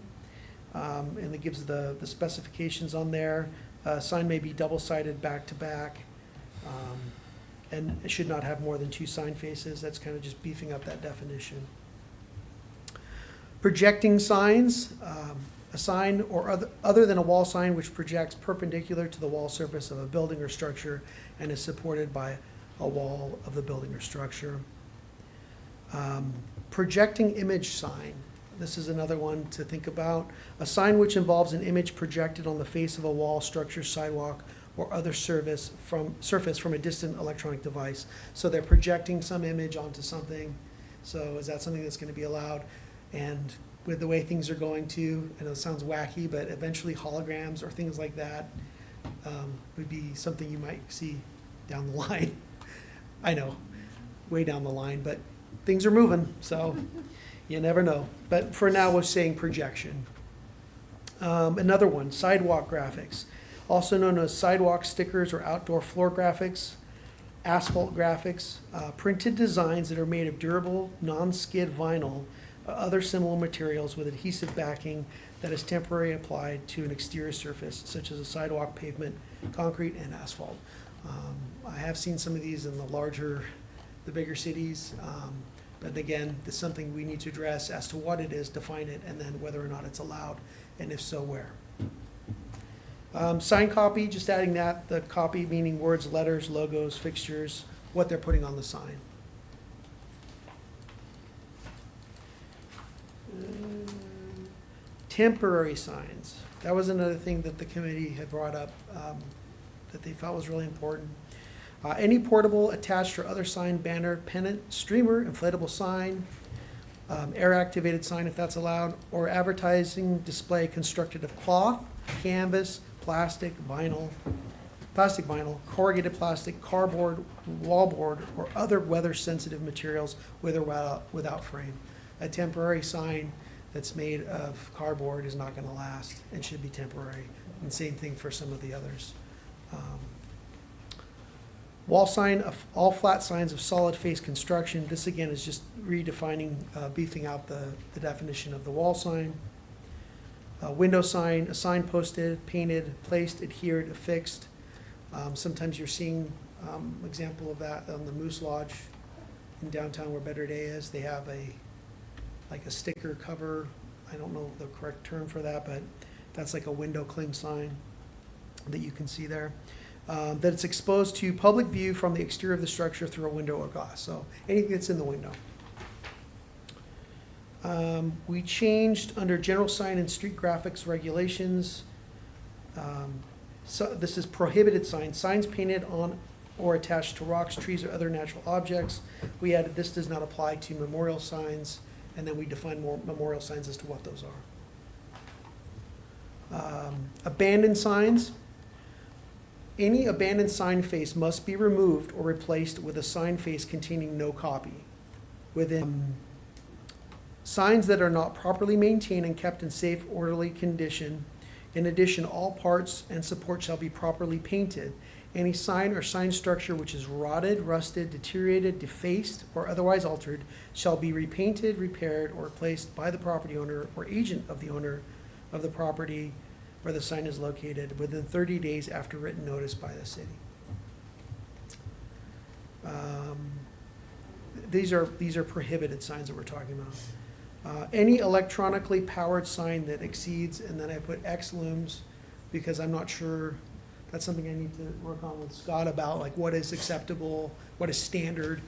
and it gives the specifications on there. Sign may be double-sided back to back, and it should not have more than 2 sign faces. That's kind of just beefing up that definition. Projecting signs, a sign or other than a wall sign which projects perpendicular to the wall surface of a building or structure and is supported by a wall of the building or structure. Projecting image sign. This is another one to think about. A sign which involves an image projected on the face of a wall, structure, sidewalk, or other surface from a distant electronic device. So they're projecting some image onto something. So is that something that's going to be allowed? And with the way things are going to, I know it sounds wacky, but eventually holograms or things like that would be something you might see down the line. I know, way down the line, but things are moving, so you never know. But for now, we're saying projection. Another one, sidewalk graphics, also known as sidewalk stickers or outdoor floor graphics, asphalt graphics, printed designs that are made of durable, non-skid vinyl, other similar materials with adhesive backing that is temporarily applied to an exterior surface, such as a sidewalk, pavement, concrete, and asphalt. I have seen some of these in the bigger cities, but again, this is something we need to address as to what it is, define it, and then whether or not it's allowed, and if so, where. Sign copy, just adding that, the copy meaning words, letters, logos, fixtures, what they're putting on the sign. Temporary signs. That was another thing that the committee had brought up that they felt was really important. Any portable, attached, or other sign, banner, pennant, streamer, inflatable sign, air-activated sign if that's allowed, or advertising display constructed of cloth, canvas, plastic, vinyl, corrugated plastic, cardboard, wallboard, or other weather-sensitive materials with or without frame. A temporary sign that's made of cardboard is not going to last and should be temporary. And same thing for some of the others. Wall sign, all flat signs of solid face construction. This again is just redefining, beefing out the definition of the wall sign. Window sign, a sign posted, painted, placed, adhered, affixed. Sometimes you're seeing example of that on the Moose Lodge in downtown where Better Day is. They have like a sticker cover. I don't know the correct term for that, but that's like a window cling sign that you can see there. That it's exposed to public view from the exterior of the structure through a window or glass. So anything that's in the window. We changed under general sign and street graphics regulations. So this is prohibited signs, signs painted on or attached to rocks, trees, or other natural objects. We added, this does not apply to memorial signs, and then we define more memorial signs as to what those are. Abandoned signs. Any abandoned sign face must be removed or replaced with a sign face containing no copy. Within signs that are not properly maintained and kept in safe, orderly condition. In addition, all parts and support shall be properly painted. Any sign or sign structure which is rotted, rusted, deteriorated, defaced, or otherwise altered shall be repainted, repaired, or replaced by the property owner or agent of the owner of the property where the sign is located within 30 days after written notice by the city. These are prohibited signs that we're talking about. Any electronically powered sign that exceeds, and then I put X looms because I'm not sure, that's something I need to work on with Scott about, like what is acceptable, what is standard,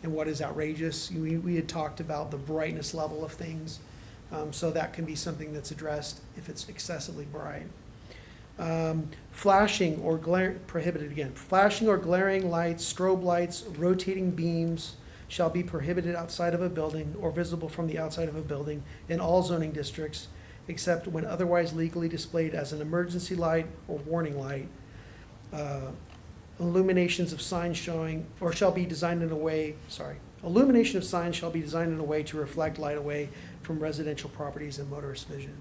and what is outrageous. We had talked about the brightness level of things, so that can be something that's addressed if it's excessively bright. Flashing or prohibited again. Flashing or glaring lights, strobe lights, rotating beams shall be prohibited outside of a building or visible from the outside of a building in all zoning districts, except when otherwise legally displayed as an emergency light or warning light. Illuminations of signs showing, or shall be designed in a way, illumination of signs shall be designed in a way to reflect light away from residential properties and motorist vision.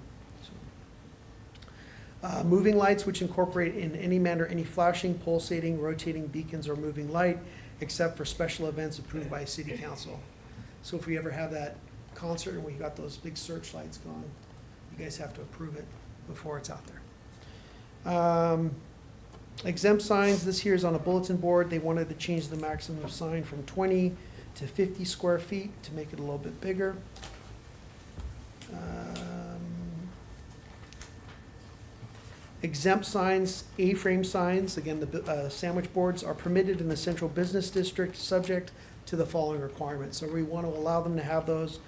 Moving lights which incorporate in any manner any flashing, pulsating, rotating beacons or moving light, except for special events approved by city council. So if we ever have that concert and we got those big searchlights going, you guys have to approve it before it's out there. Exempt signs, this here is on a bulletin board. They wanted to change the maximum sign from 20 to 50 square feet to make it a little bit bigger. Exempt signs, A-frame signs, again, the sandwich boards are permitted in the central business district, subject to the following requirements. So we want to allow them to have those,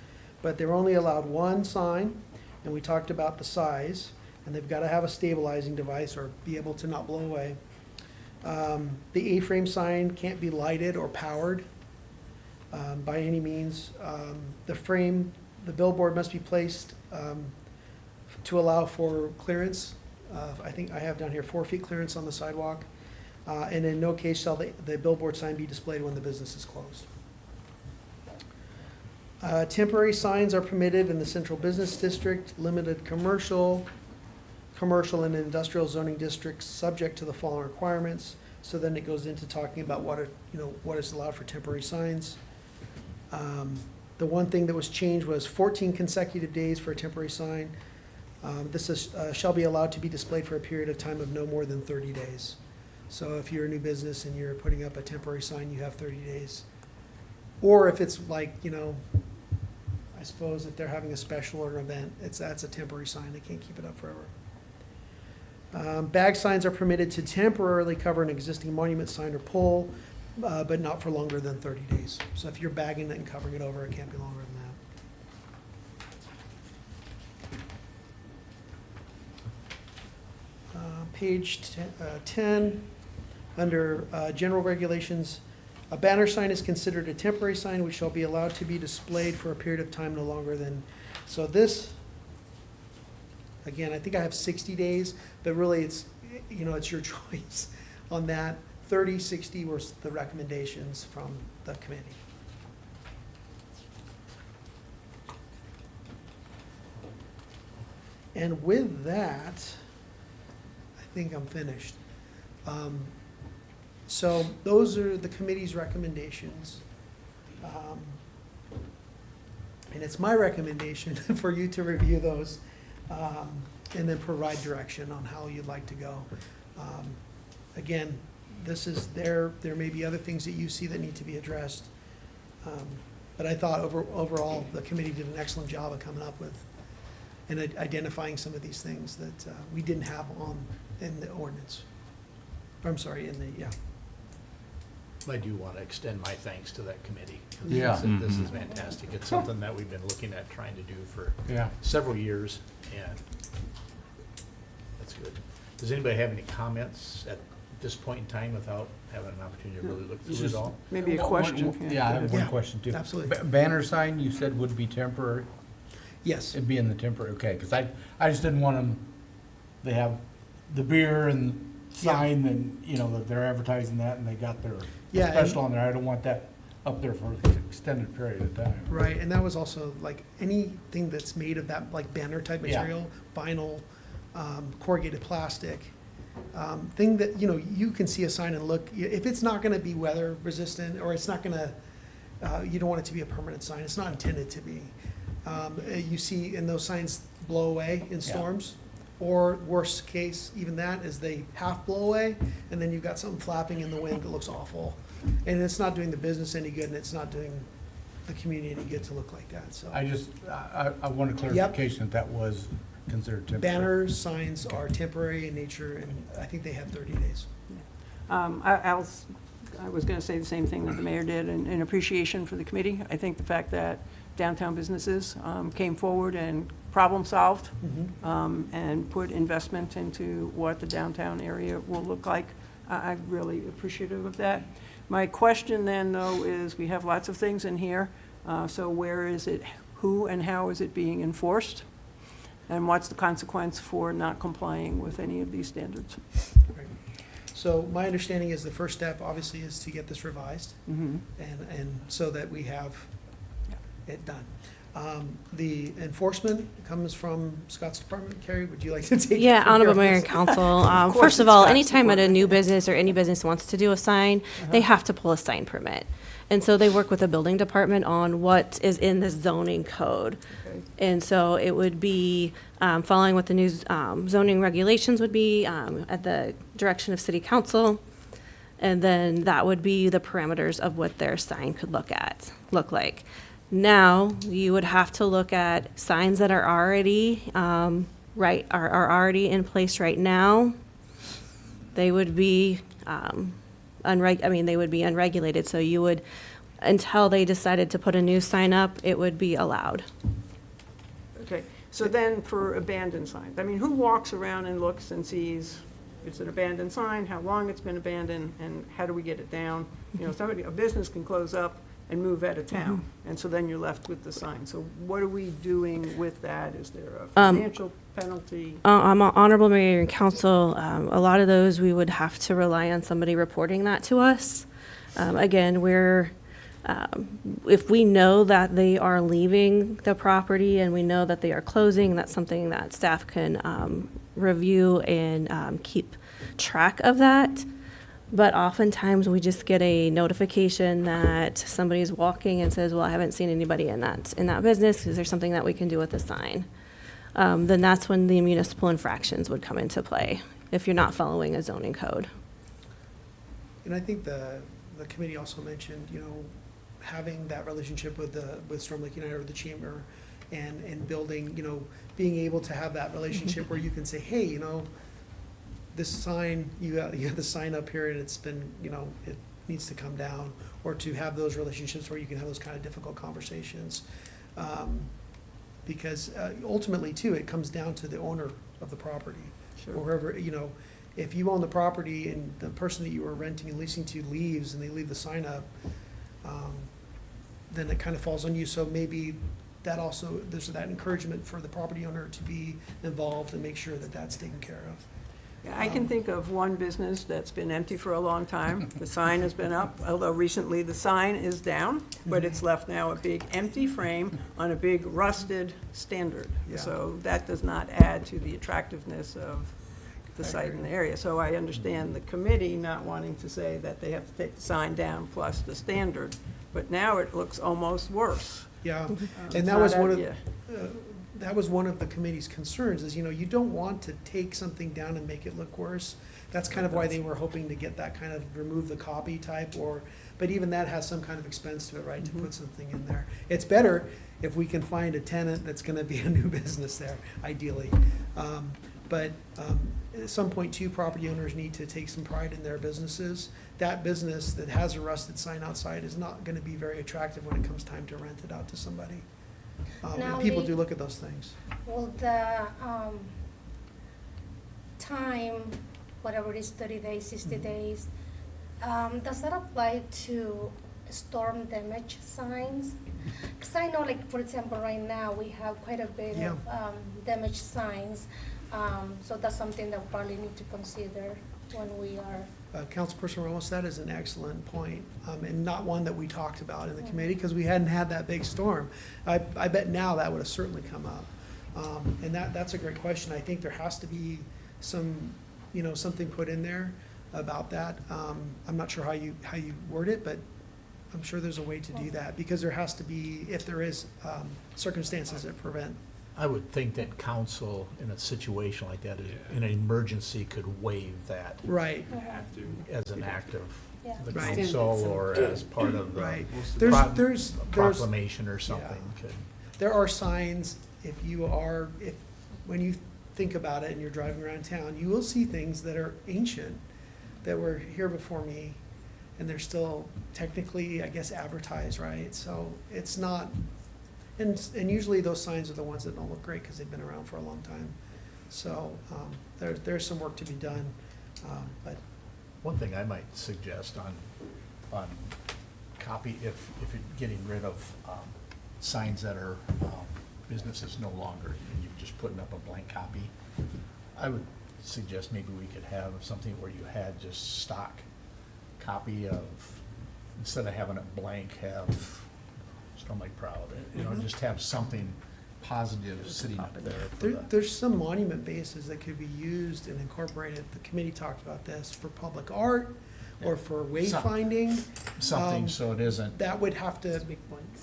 but they're only allowed one sign, and we talked about the size, and they've got to have a stabilizing device or be able to not blow away. The A-frame sign can't be lighted or powered by any means. The billboard must be placed to allow for clearance. I think I have down here 4 feet clearance on the sidewalk. And in no case shall the billboard sign be displayed when the business is closed. Temporary signs are permitted in the central business district, limited commercial and industrial zoning districts, subject to the following requirements. So then it goes into talking about what is allowed for temporary signs. The one thing that was changed was 14 consecutive days for a temporary sign. This is, shall be allowed to be displayed for a period of time of no more than 30 days. So if you're a new business and you're putting up a temporary sign, you have 30 days. Or if it's like, I suppose if they're having a special or an event, that's a temporary sign. They can't keep it up forever. Bag signs are permitted to temporarily cover an existing monument sign or pole, but not for longer than 30 days. So if you're bagging it and covering it over, it can't be longer than that. Page 10, under general regulations, a banner sign is considered a temporary sign which shall be allowed to be displayed for a period of time no longer than, so this, again, I think I have 60 days, but really it's, it's your choice on that. 30, 60 were the recommendations from the committee. And with that, I think I'm finished. So those are the committee's recommendations. And it's my recommendation for you to review those and then provide direction on how you'd like to go. Again, this is there may be other things that you see that need to be addressed. But I thought overall the committee did an excellent job of coming up with and identifying some of these things that we didn't have in the ordinance. I'm sorry, I do want to extend my thanks to that committee. 'Cause Yeah. This is fantastic. It's something that we've been looking at trying to do for Yeah. several years, and that's good. Does anybody have any comments at this point in time without having an opportunity to really look through it all? Maybe a question. Yeah, I have one Yeah, question too. absolutely. Banner sign, you said would be temporary? Yes. It'd be in the temporary, okay, because I just didn't want them, they have the beer and sign and, you know, that they're advertising that and they got their Yeah, and- special on there. I don't want that up there for an extended period of time. Right, and that was also like anything that's made of that like banner type Yeah. material, vinyl, corrugated plastic, thing that, you know, you can see a sign and look, if it's not gonna be weather resistant, or it's not gonna, you don't want it to be a permanent sign, it's not intended to be. You see, and those signs blow away in storms, or worst case, even that, is they half blow away, and then you've got something flapping in the wind that looks awful. And it's not doing the business any good, and it's not doing the community any good to look like that, so. I wanted clarification that was considered temporary. Banners, signs are temporary in nature, and I think they have 30 days. I was going to say the same thing that the mayor did, in appreciation for the committee. I think the fact that downtown businesses came forward and problem solved and put investment into what the downtown area will look like, I'm really appreciative of that. My question then, though, is we have lots of things in here, so where is it, who and how is it being enforced? And what's the consequence for not complying with any of these standards? Right. So my understanding is the first step, obviously, is to get this revised, and so that we have it done. The enforcement comes from Scott's department. Carrie, would you like to take it Yeah, from Honorable here? Mayor and Council. Of course First of it's all, Scott's anytime at a department. new business or any business wants to do a sign, they have to pull a sign permit. And so they work with the building department on what is in the zoning code. Okay. And so it would be following what the new zoning regulations would be at the direction of city council. And then that would be the parameters of what their sign could look like. Now, you would have to look at signs that are already are already in place right now. They would be they would be unregulated, so you would, until they decided to put a new sign up, it would be allowed. Okay, so then for abandoned signs, I mean, who walks around and looks and sees, it's an abandoned sign, how long it's been abandoned, and how do we get it down? You know, a business can close up and move out of town, and so then you're left with the sign. So what are we doing with that? Is there a financial penalty? Honorable Mayor and Council, a lot of those, we would have to rely on somebody reporting that to us. Again, if we know that they are leaving the property and we know that they are closing, that's something that staff can review and keep track of that. But oftentimes, we just get a notification that somebody's walking and says, well, I haven't seen anybody in that business. Is there something that we can do with the sign? Then that's when the municipal infractions would come into play, if you're not following a zoning code. And I think the committee also mentioned, you know, having that relationship with Storm Lake United or the chamber, and building, you know, being able to have that relationship where you can say, hey, you know, this sign, you got the sign up here and it's been, you know, it needs to come down, or to have those relationships where you can have those kind of difficult conversations. Because ultimately, too, it comes down to the owner of the property. Sure. Or whoever, you know, if you own the property and the person that you were renting and leasing to leaves and they leave the sign up, then it kind of falls on you. So maybe that also, there's that encouragement for the property owner to be involved and make sure that that's taken care of. Yeah, I can think of one business that's been empty for a long time. The sign has been up, although recently the sign is down, but it's left now a big empty frame on a big rusted standard. Yeah. So that does not add to the attractiveness of the site in the area. So I understand the committee not wanting to say that they have to take the sign down plus the standard, but now it looks almost worse. Yeah, It's and that not was a- one of, yeah. that was one of the committee's concerns, is, you know, you don't want to take something down and make it look worse. That's kind of why they were hoping to get that kind of remove the copy type, but even that has some kind of expense to it, right, to put something in there. It's better if we can find a tenant that's gonna be a new business there, ideally. But at some point too, property owners need to take some pride in their businesses. That business that has a rusted sign outside is not gonna be very attractive when it comes time to rent it out to somebody. And Now people the- do look at those things. Well, the time, whatever it is, 30 days, 60 days, does that apply to storm damage signs? Because I know, like, for example, right now, we have quite a bit Yeah. of damaged signs. So that's something that we probably need to consider when we are. Councilperson Ramos, that is an excellent point, and not one that we talked about in the committee, because we hadn't had that big storm. I bet now that would have certainly come up. And that's a great question. I think there has to be some, something put in there about that. I'm not sure how you word it, but I'm sure there's a way to do that, because there has to be, if there is circumstances that prevent. I would think that council in a situation like that, in an emergency, could waive that Right, as an act of Yeah. the Right. council or as part of the right. pro- There's proclamation or something. Could- there are signs, when you think about it and you're driving around town, you will see things that are ancient, that were here before me, and they're still technically, I guess, advertised, right? So it's not, and usually those signs are the ones that don't look great because they've been around for a long time. So there's some work to be done, but One thing I might suggest on copy, if you're getting rid of signs that are businesses no longer, and you're just putting up a blank copy, I would suggest maybe we could have something where you had just stock copy of, instead of having it blank, have Storm Lake Proud, just have something positive sitting up there for the. there's some monument bases that could be used and incorporated. The committee talked about this for public art or for wayfinding. Something so it isn't. That would have to,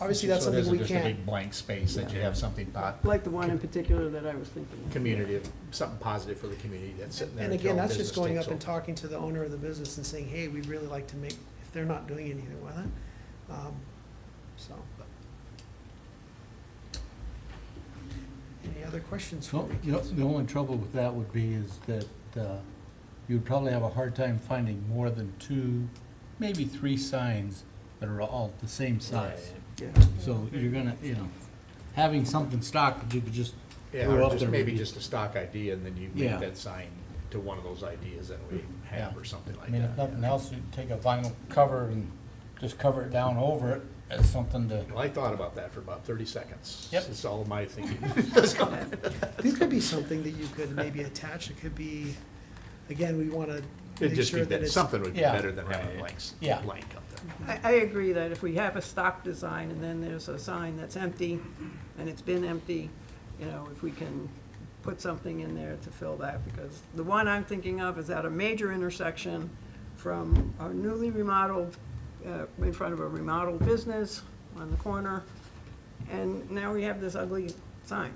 obviously, that's so it something we isn't just a can't. big blank space, that you have something Like the one in particular that I was thinking of. community, something positive for the community that's sitting there. And until again, that's business just going takes up and over. talking to the owner of the business and saying, hey, we'd really like to make, if they're not doing anything with it. So. Any other questions for So, me? the only trouble with that would be is that you'd probably have a hard time finding more than 2, maybe 3 signs that are all the same size. Yeah. So you're gonna, having something stock that you could just Yeah, throw or up just there. maybe would be- just a stock idea, and then you Yeah. make that sign to one of those ideas that we have, Yeah. or something I like mean, if that. nothing else, you'd take a vinyl cover and just cover it down over it as something to, Well, I thought about that for about 30 seconds. Yep. It's all my thinking. This could be something that you could maybe attach. It could be, again, we want to It'd make just sure be, that it's. something would be Yeah. better than having Right. blanks, Yeah. blank up there. I agree that if we have a stock design and then there's a sign that's empty and it's been empty, if we can put something in there to fill that, because the one I'm thinking of is at a major intersection from a newly remodeled, in front of a remodeled business on the corner, and now we have this ugly sign,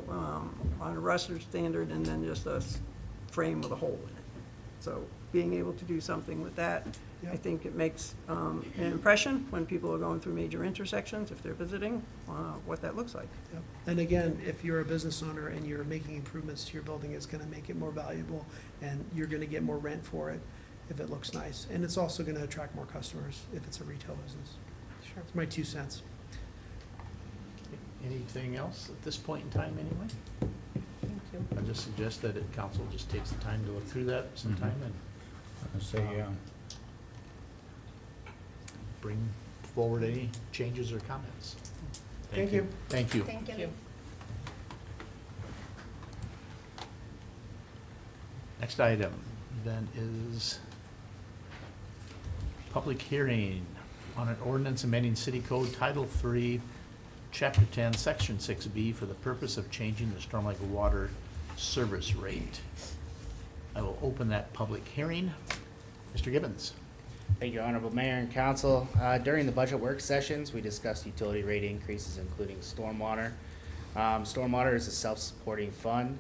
on a Russell standard, and then just a frame with a hole in it. So being able to do something with that, I think it makes an impression when people are going through major intersections, if they're visiting, what that looks like. Yep. And again, if you're a business owner and you're making improvements to your building, it's gonna make it more valuable, and you're gonna get more rent for it if it looks nice. And it's also gonna attract more customers if it's a retail business. Sure. It's my 2 cents. Anything else at this point in time, anyway? Thank you. I just suggest that council just takes the time to look through that sometime and I'd say, bring forward any changes or comments. Thank you. Thank you. Thank you. you. Next item then is public hearing on an ordinance amending city code Title III, Chapter 10, Section 6B for the purpose of changing the Storm Lake water service rate. I will open that public hearing. Mr. Gibbons. Thank you, Honorable Mayor and Council. During the budget work sessions, we discussed utility rate increases, including stormwater. Stormwater is a self-supporting fund,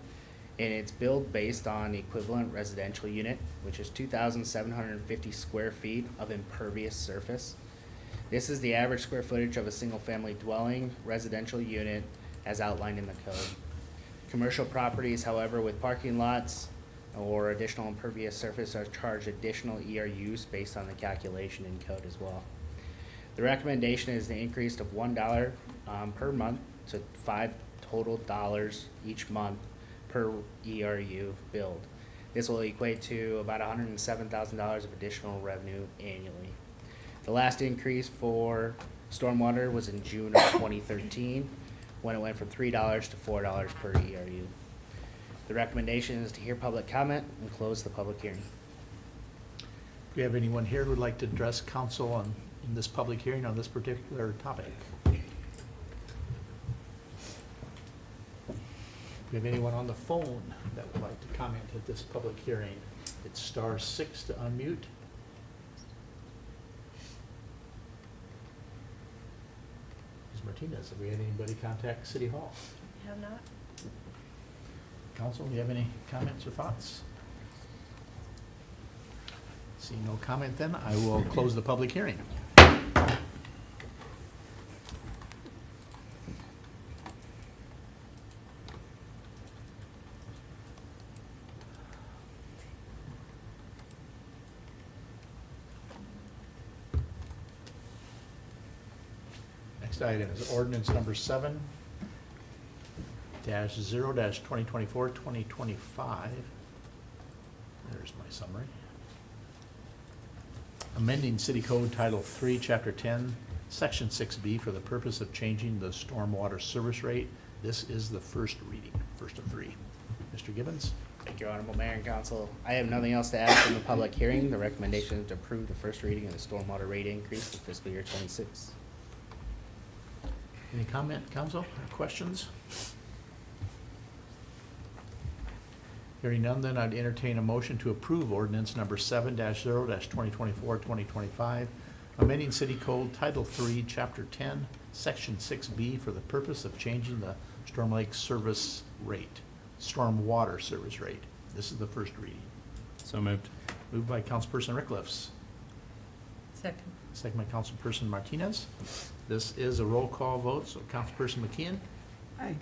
and it's billed based on the equivalent residential unit, which is 2,750 square feet of impervious surface. This is the average square footage of a single-family dwelling residential unit as outlined in the code. Commercial properties, however, with parking lots or additional impervious surface are charged additional ERUs based on the calculation in code as well. The recommendation is the increase of $1 per month to $5 total each month per ERU billed. This will equate to about $107,000 of additional revenue annually. The last increase for stormwater was in June of 2013, when it went from $3 to $4 per ERU. The recommendation is to hear public comment and close the public hearing. Do we have anyone here who would like to address council in this public hearing on this particular topic? Do we have anyone on the phone that would like to comment at this public hearing? It's *6 to unmute. Ms. Martinez, have we had anybody contact City Hall? Have not? Council, do you have any comments or thoughts? Seeing no comment then, I will close the public hearing. Next item is ordinance number 7-0-2024-2025. There's my summary. Amending City Code Title 3, Chapter 10, Section 6B for the purpose of changing the stormwater service rate. This is the first reading, first of 3. Mr. Gibbons? Thank you, Honorable Mayor and Council. I have nothing else to add from the public hearing. The recommendation is to approve the first reading of the stormwater rate increase for fiscal year 26. Any comment, council, or questions? Hearing none, then I'd entertain a motion to approve ordinance number 7-0-2024-2025, amending City Code Title 3, Chapter 10, Section 6B for the purpose of changing the stormwater service rate. This is the first reading. So moved. Moved by Councilperson Rickliffs, Second. second by Councilperson Martinez. This is a roll call vote, so Councilperson McKeon, Aye.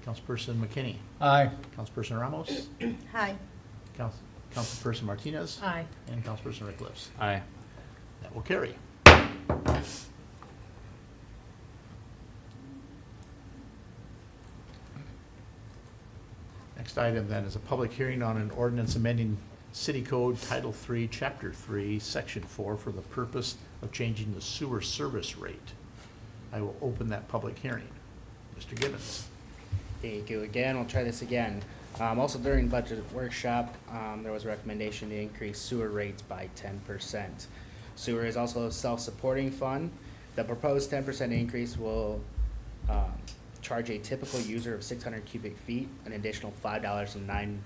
Councilperson McKinney, Aye. Councilperson Ramos, Hi. Councilperson Martinez, Aye. and Councilperson Rickliffs. Aye. That will carry. Next item then is a public hearing on an ordinance amending City Code Title 3, Chapter 3, Section 4 for the purpose of changing the sewer service rate. I will open that public hearing. Mr. Gibbons. Thank you again. We'll try this again. Also during budget workshop, there was a recommendation to increase sewer rates by 10%. Sewer is also a self-supporting fund. The proposed 10% increase will charge a typical user of 600 cubic feet an additional $5.09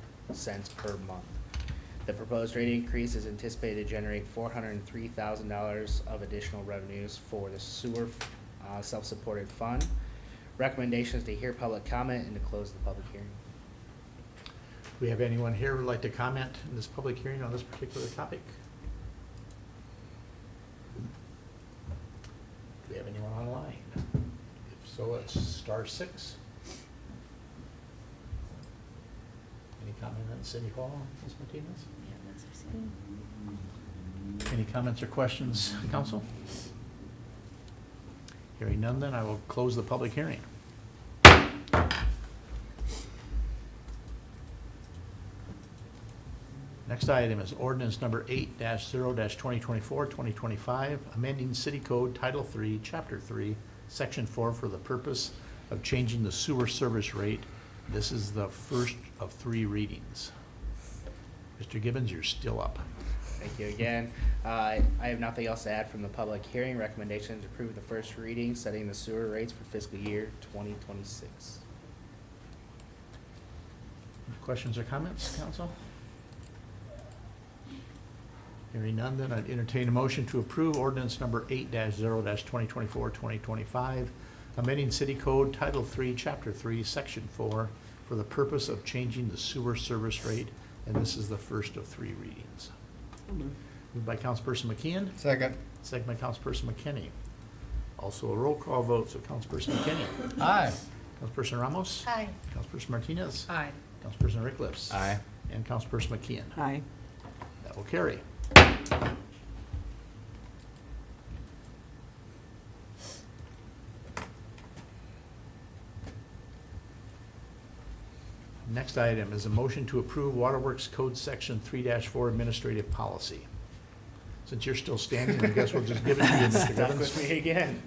per month. The proposed rate increase is anticipated to generate $403,000 of additional revenues for the sewer self-supported fund. Recommendation is to hear public comment and to close the public hearing. Do we have anyone here who would like to comment in this public hearing on this particular topic? Do we have anyone online? If so, it's *6. Any comment on City Hall, Ms. Martinez? Any comments or questions, council? Hearing none, then I will close the public hearing. Next item is ordinance number 8-0-2024-2025, amending City Code Title 3, Chapter 3, Section 4 for the purpose of changing the sewer service rate. This is the first of 3 readings. Mr. Gibbons, you're still up. Thank you again. I have nothing else to add from the public hearing. Recommendation is to approve the first reading, setting the sewer rates for fiscal year 2026. Any questions or comments, council? Hearing none, then I'd entertain a motion to approve ordinance number 8-0-2024-2025, amending City Code Title 3, Chapter 3, Section 4 for the purpose of changing the sewer service rate, and this is the first of 3 readings. Moved by Councilperson McKeon, Second. second by Councilperson McKinney. Also a roll call vote, so Councilperson McKinney, Aye. Councilperson Ramos? Aye. Councilperson Martinez? Aye. Councilperson Rickliff? Aye. And Councilperson McKeon? Aye. That will carry. Next item is a motion to approve Waterworks Code Section 3-4 Administrative Policy. Since you're still standing, I guess we'll just give it to you, Mr. Stuck Evans. with me again.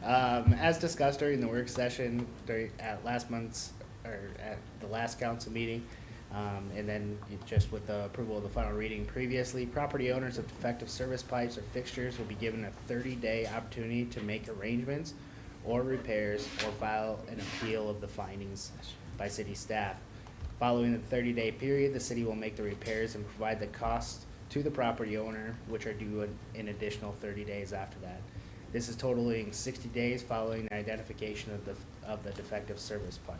As discussed during the work session at last month's, or at the last council meeting, and then just with the approval of the final reading previously, property owners of defective service pipes or fixtures will be given a 30-day opportunity to make arrangements or repairs or file an appeal of the findings by city staff. Following the 30-day period, the city will make the repairs and provide the cost to the property owner, which are due an additional 30 days after that. This is totaling 60 days following the identification of the defective service pipe.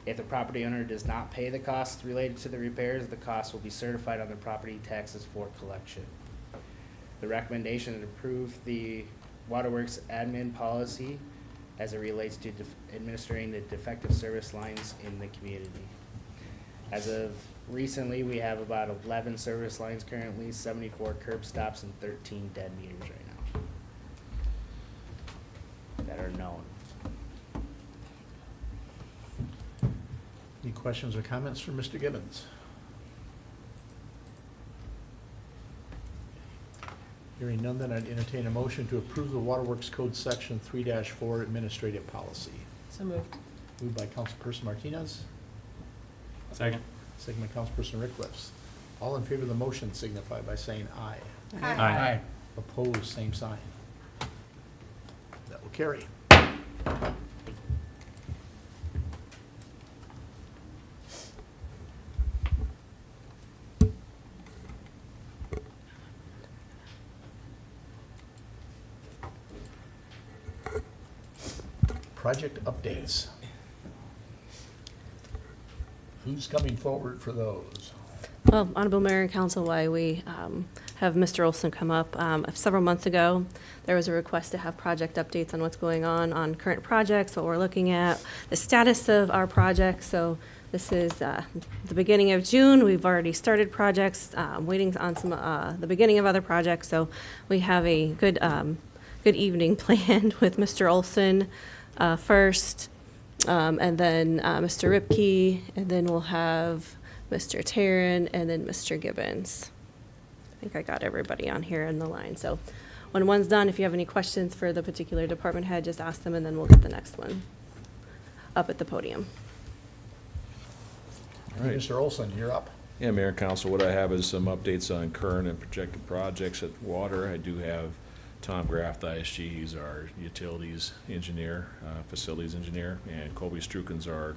If the property owner does not pay the costs related to the repairs, the costs will be certified on the property taxes for collection. The recommendation is to approve the Waterworks admin policy as it relates to administering the defective service lines in the community. As of recently, we have about 11 service lines currently, 74 curb stops, and 13 dead meters right now that are known. Any questions or comments from Mr. Gibbons? Hearing none, then I'd entertain a motion to approve the Waterworks Code Section 3-4 Administrative Policy. So moved. Moved by Councilperson Martinez, Second. second by Councilperson Rickliff. All in favor of the motion signify by saying aye. Aye. Opposed, same sign. That will carry. Project updates. Who's coming forward for those? Well, Honorable Mayor and Council, why we have Mr. Olson come up. Several months ago, there was a request to have project updates on what's going on current projects, what we're looking at, the status of our projects. So this is the beginning of June. We've already started projects, waiting on some the beginning of other projects. So we have a good evening planned with Mr. Olson first, and then Mr. Ripke, and then we'll have Mr. Taryn, and then Mr. Gibbons. I think I got everybody on here in the line. So when one's done, if you have any questions for the particular department head, just ask them, and then we'll get the next one up at the podium. All right. Mr. Olson, you're up. Yeah, Mayor and Council, what I have is some updates on current and projected projects at water. I do have Tom Graff, ISG, he's our utilities engineer, facilities engineer, and Colby Strukens, our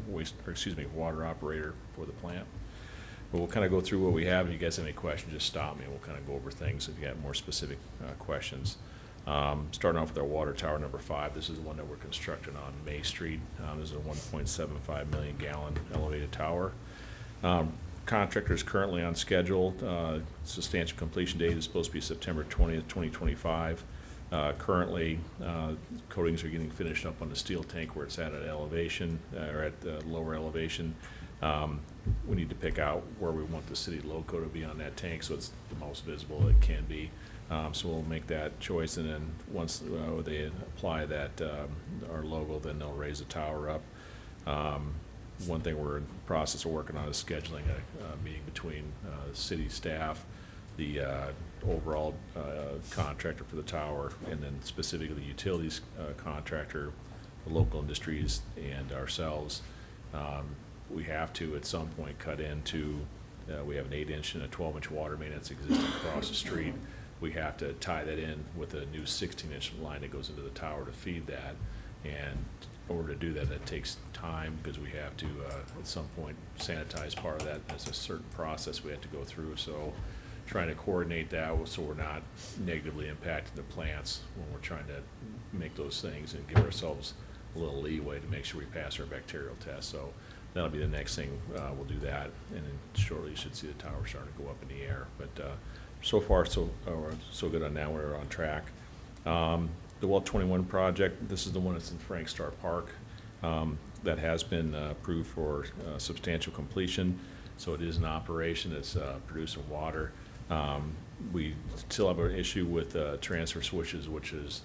water operator for the plant. But we'll kind of go through what we have. If you guys have any questions, just stop me and we'll kind of go over things if you have more specific questions. Starting off with our water tower number 5. This is the one that we're constructing on May Street. This is a 1.75 million gallon elevated tower. Contractor is currently on schedule. Substantial completion date is supposed to be September 20th, 2025. Currently, coatings are getting finished up on the steel tank where it's at elevation, or at lower elevation. We need to pick out where we want the city logo to be on that tank so it's the most visible it can be. So we'll make that choice, and then once they apply that, our logo, then they'll raise the tower up. One thing we're in the process of working on is scheduling a meeting between city staff, the overall contractor for the tower, and then specifically the utilities contractor, the local industries, and ourselves. We have to at some point cut into, we have an 8-inch and a 12-inch water main that's existing across the street. We have to tie that in with a new 16-inch line that goes into the tower to feed that. And in order to do that, that takes time because we have to, at some point, sanitize part of that. There's a certain process we have to go through. So trying to coordinate that so we're not negatively impacting the plants when we're trying to make those things and give ourselves a little leeway to make sure we pass our bacterial test. So that'll be the next thing. We'll do that. And then shortly you should see the tower starting to go up in the air. But so far, so good on that. We're on track. The Well 21 project, this is the one that's in Frank Star Park. That has been approved for substantial completion, so it is an operation that's producing water. We still have an issue with transfer switches, which is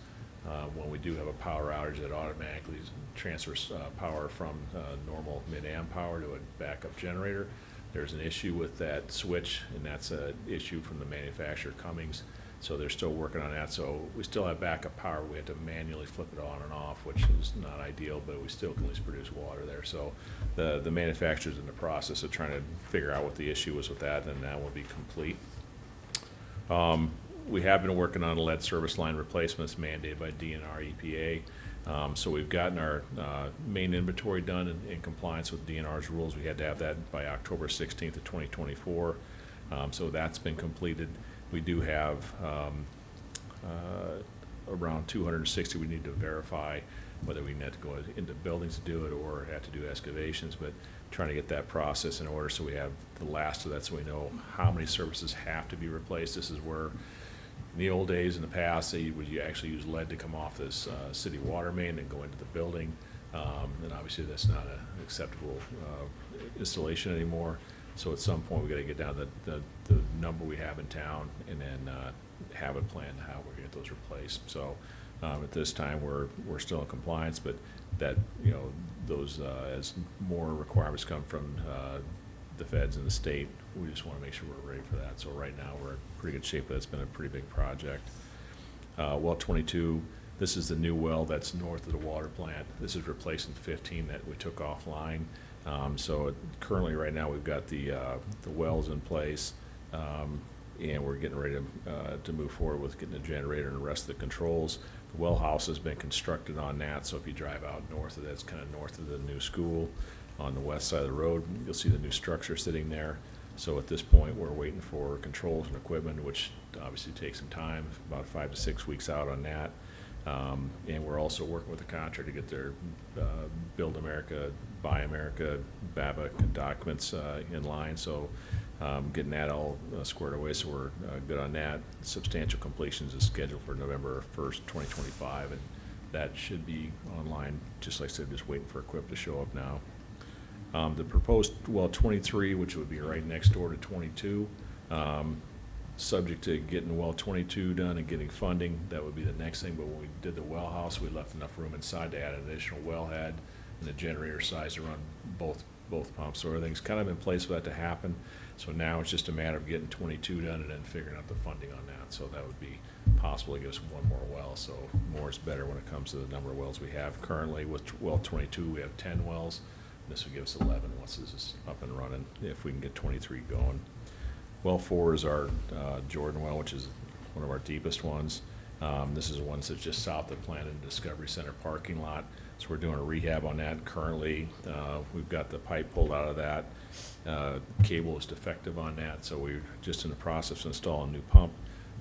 when we do have a power outage that automatically transfers power from normal mid-amp power to a backup generator. There's an issue with that switch, and that's an issue from the manufacturer, Cummins. So they're still working on that. So we still have backup power. We have to manually flip it on and off, which is not ideal, but we still can at least produce water there. So the manufacturer's in the process of trying to figure out what the issue is with that, and that will be complete. We have been working on lead service line replacements mandated by DNR EPA. So we've gotten our main inventory done in compliance with DNR's rules. We had to have that by October 16th of 2024. So that's been completed. We do have around 260 we need to verify whether we need to go into buildings to do it or have to do excavations, but trying to get that process in order so we have the last of that so we know how many services have to be replaced. This is where in the old days, in the past, they would actually use lead to come off this city water main and go into the building. And obviously that's not an acceptable installation anymore. So at some point, we got to get down the number we have in town and then have a plan how we're going to get those replaced. So at this time, we're still in compliance, but that, you know, those as more requirements come from the feds and the state, we just want to make sure we're ready for that. So right now, we're in pretty good shape, but it's been a pretty big project. Well 22, this is the new well that's north of the water plant. This is replacing 15 that we took offline. Currently, right now, we've got the wells in place, and we're getting ready to move forward with getting the generator and the rest of the controls. The well house has been constructed on that, so if you drive out north of that, it's kind of north of the new school. On the west side of the road, you'll see the new structure sitting there. So at this point, we're waiting for controls and equipment, which obviously takes some time, about 5 to 6 weeks out on that. And we're also working with the contractor to get their Build America, Buy America, BABA documents in line. So getting that all squared away, so we're good on that. Substantial completions is scheduled for November 1st, 2025, and that should be online, just like I said, just waiting for equipment to show up now. The proposed well 23, which would be right next door to 22, subject to getting well 22 done and getting funding, that would be the next thing. But when we did the well house, we left enough room inside to add an additional wellhead and the generator size to run both pumps. So everything's kind of in place for that to happen. So now it's just a matter of getting 22 done and then figuring out the funding on that. So that would be possible to give us one more well. So more is better when it comes to the number of wells we have. Currently with well 22, we have 10 wells. This would give us 11 once this is up and running, if we can get 23 going. Well 4 is our Jordan well, which is one of our deepest ones. This is one that's just south of Plant and Discovery Center parking lot. So we're doing a rehab on that currently. We've got the pipe pulled out of that. Cable is defective on that, so we're just in the process of installing a new pump.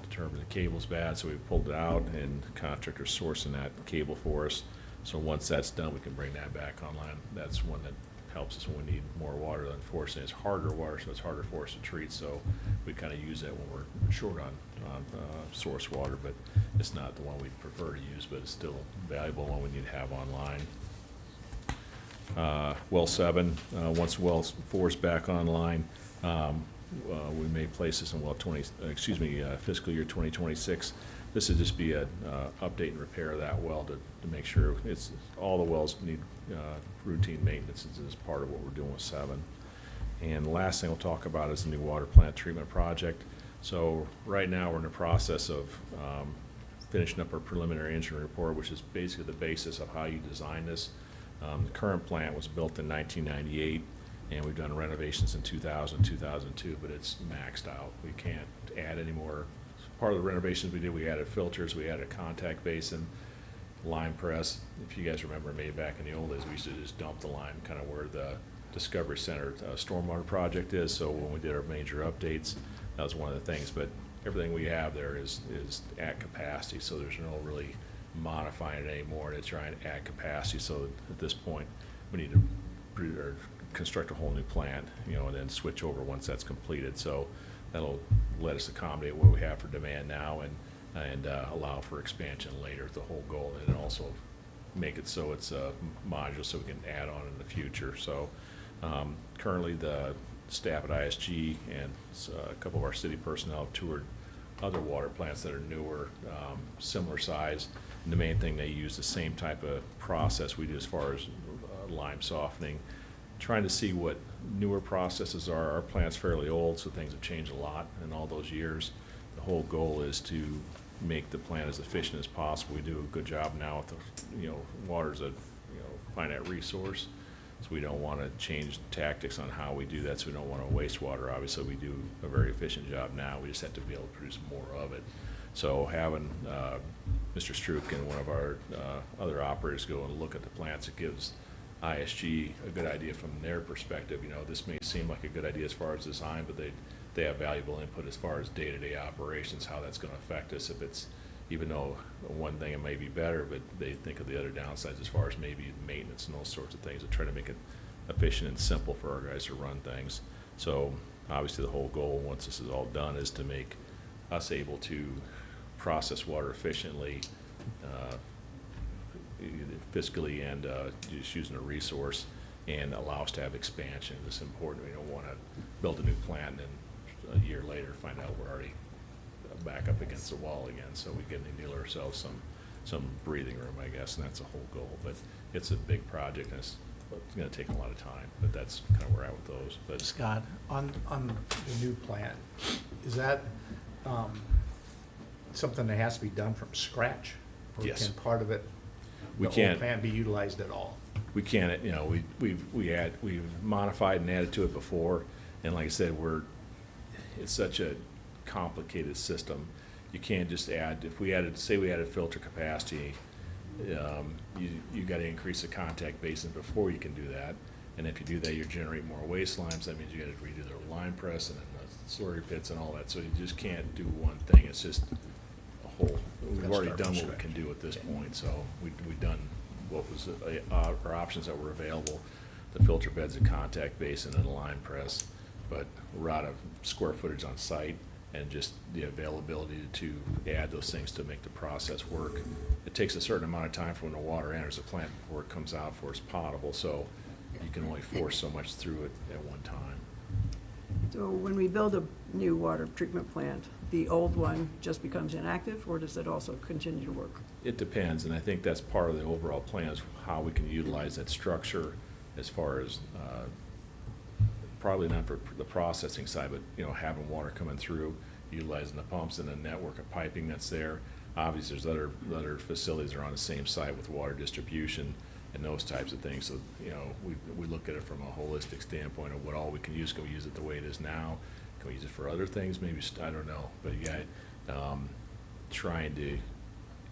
Determined the cable's bad, so we pulled it out, and the contractor's sourcing that cable for us. So once that's done, we can bring that back online. That's one that helps us when we need more water. Unfortunately, it's harder water, so it's harder for us to treat. So we kind of use that when we're short on source water, but it's not the one we'd prefer to use, but it's still a valuable one we need to have online. Well 7, once well 4 is back online, we may place this in well 20, fiscal year 2026. This would just be a update and repair of that well to make sure it's, all the wells need routine maintenance. This is part of what we're doing with 7. And the last thing we'll talk about is the new water plant treatment project. So right now we're in the process of finishing up our preliminary engineering report, which is basically the basis of how you design this. The current plant was built in 1998, and we've done renovations in 2000, 2002, but it's maxed out. We can't add any more. Part of the renovations we did, we added filters, we added a contact basin, lime press. If you guys remember, maybe back in the old days, we used to just dump the lime kind of where the Discovery Center stormwater project is. So when we did our major updates, that was one of the things. But everything we have there is at capacity, so there's no really modifying it anymore to try and add capacity. So at this point, we need to construct a whole new plant, and then switch over once that's completed. So that'll let us accommodate what we have for demand now and allow for expansion later, the whole goal. And also make it so it's a module so we can add on in the future. So currently the staff at ISG and a couple of our city personnel have toured other water plants that are newer, similar size. And the main thing, they use the same type of process we do as far as lime softening, trying to see what newer processes are. Our plant's fairly old, so things have changed a lot in all those years. The whole goal is to make the plant as efficient as possible. We do a good job now with the, water's a, finite resource. So we don't want to change tactics on how we do that, so we don't want to waste water. Obviously, we do a very efficient job now. We just have to be able to produce more of it. So having Mr. Strook and one of our other operators go and look at the plants, it gives ISG a good idea from their perspective. This may seem like a good idea as far as design, but they have valuable input as far as day-to-day operations, how that's going to affect us. If it's, even though one thing it may be better, but they think of the other downsides as far as maybe maintenance and those sorts of things, and try to make it efficient and simple for our guys to run things. So obviously the whole goal, once this is all done, is to make us able to process water efficiently, fiscally, and just using a resource, and allow us to have expansion. It's important. We don't want to build a new plant and then a year later find out we're already back up against the wall again. So we get to deal ourselves some breathing room, I guess, and that's the whole goal. But it's a big project, and it's going to take a lot of time. But that's kind of where we're at with those. But Scott, on the new plant, is that something that has to be done from scratch? Or Yes. can part of it, We the can't. whole plant be utilized at all? We can't, we've modified and added to it before, and like I said, it's such a complicated system. You can't just add, if we added, say we added filter capacity, you gotta increase the contact basin before you can do that. And if you do that, you generate more waste limes. That means you gotta redo the lime press and then the slurry pits and all that. So you just can't do one thing. It's just a whole, we've Gotta already start done from what we scratch. can do at this point. So we've done what was our options that were available, the filter beds and contact basin and the lime press. But we're out of square footage on site and just the availability to add those things to make the process work. It takes a certain amount of time from when the water enters the plant before it comes out before it's potable. So you can only force so much through it at one time. So when we build a new water treatment plant, the old one just becomes inactive, or does it also continue to work? It depends, and I think that's part of the overall plan is how we can utilize that structure as far as, probably not for the processing side, but, having water coming through, utilizing the pumps and the network of piping that's there. Obviously, there's other facilities that are on the same site with water distribution and those types of things. So, we look at it from a holistic standpoint of what all we can use. Can we use it the way it is now? Can we use it for other things? Maybe, I don't know. But yeah, trying to,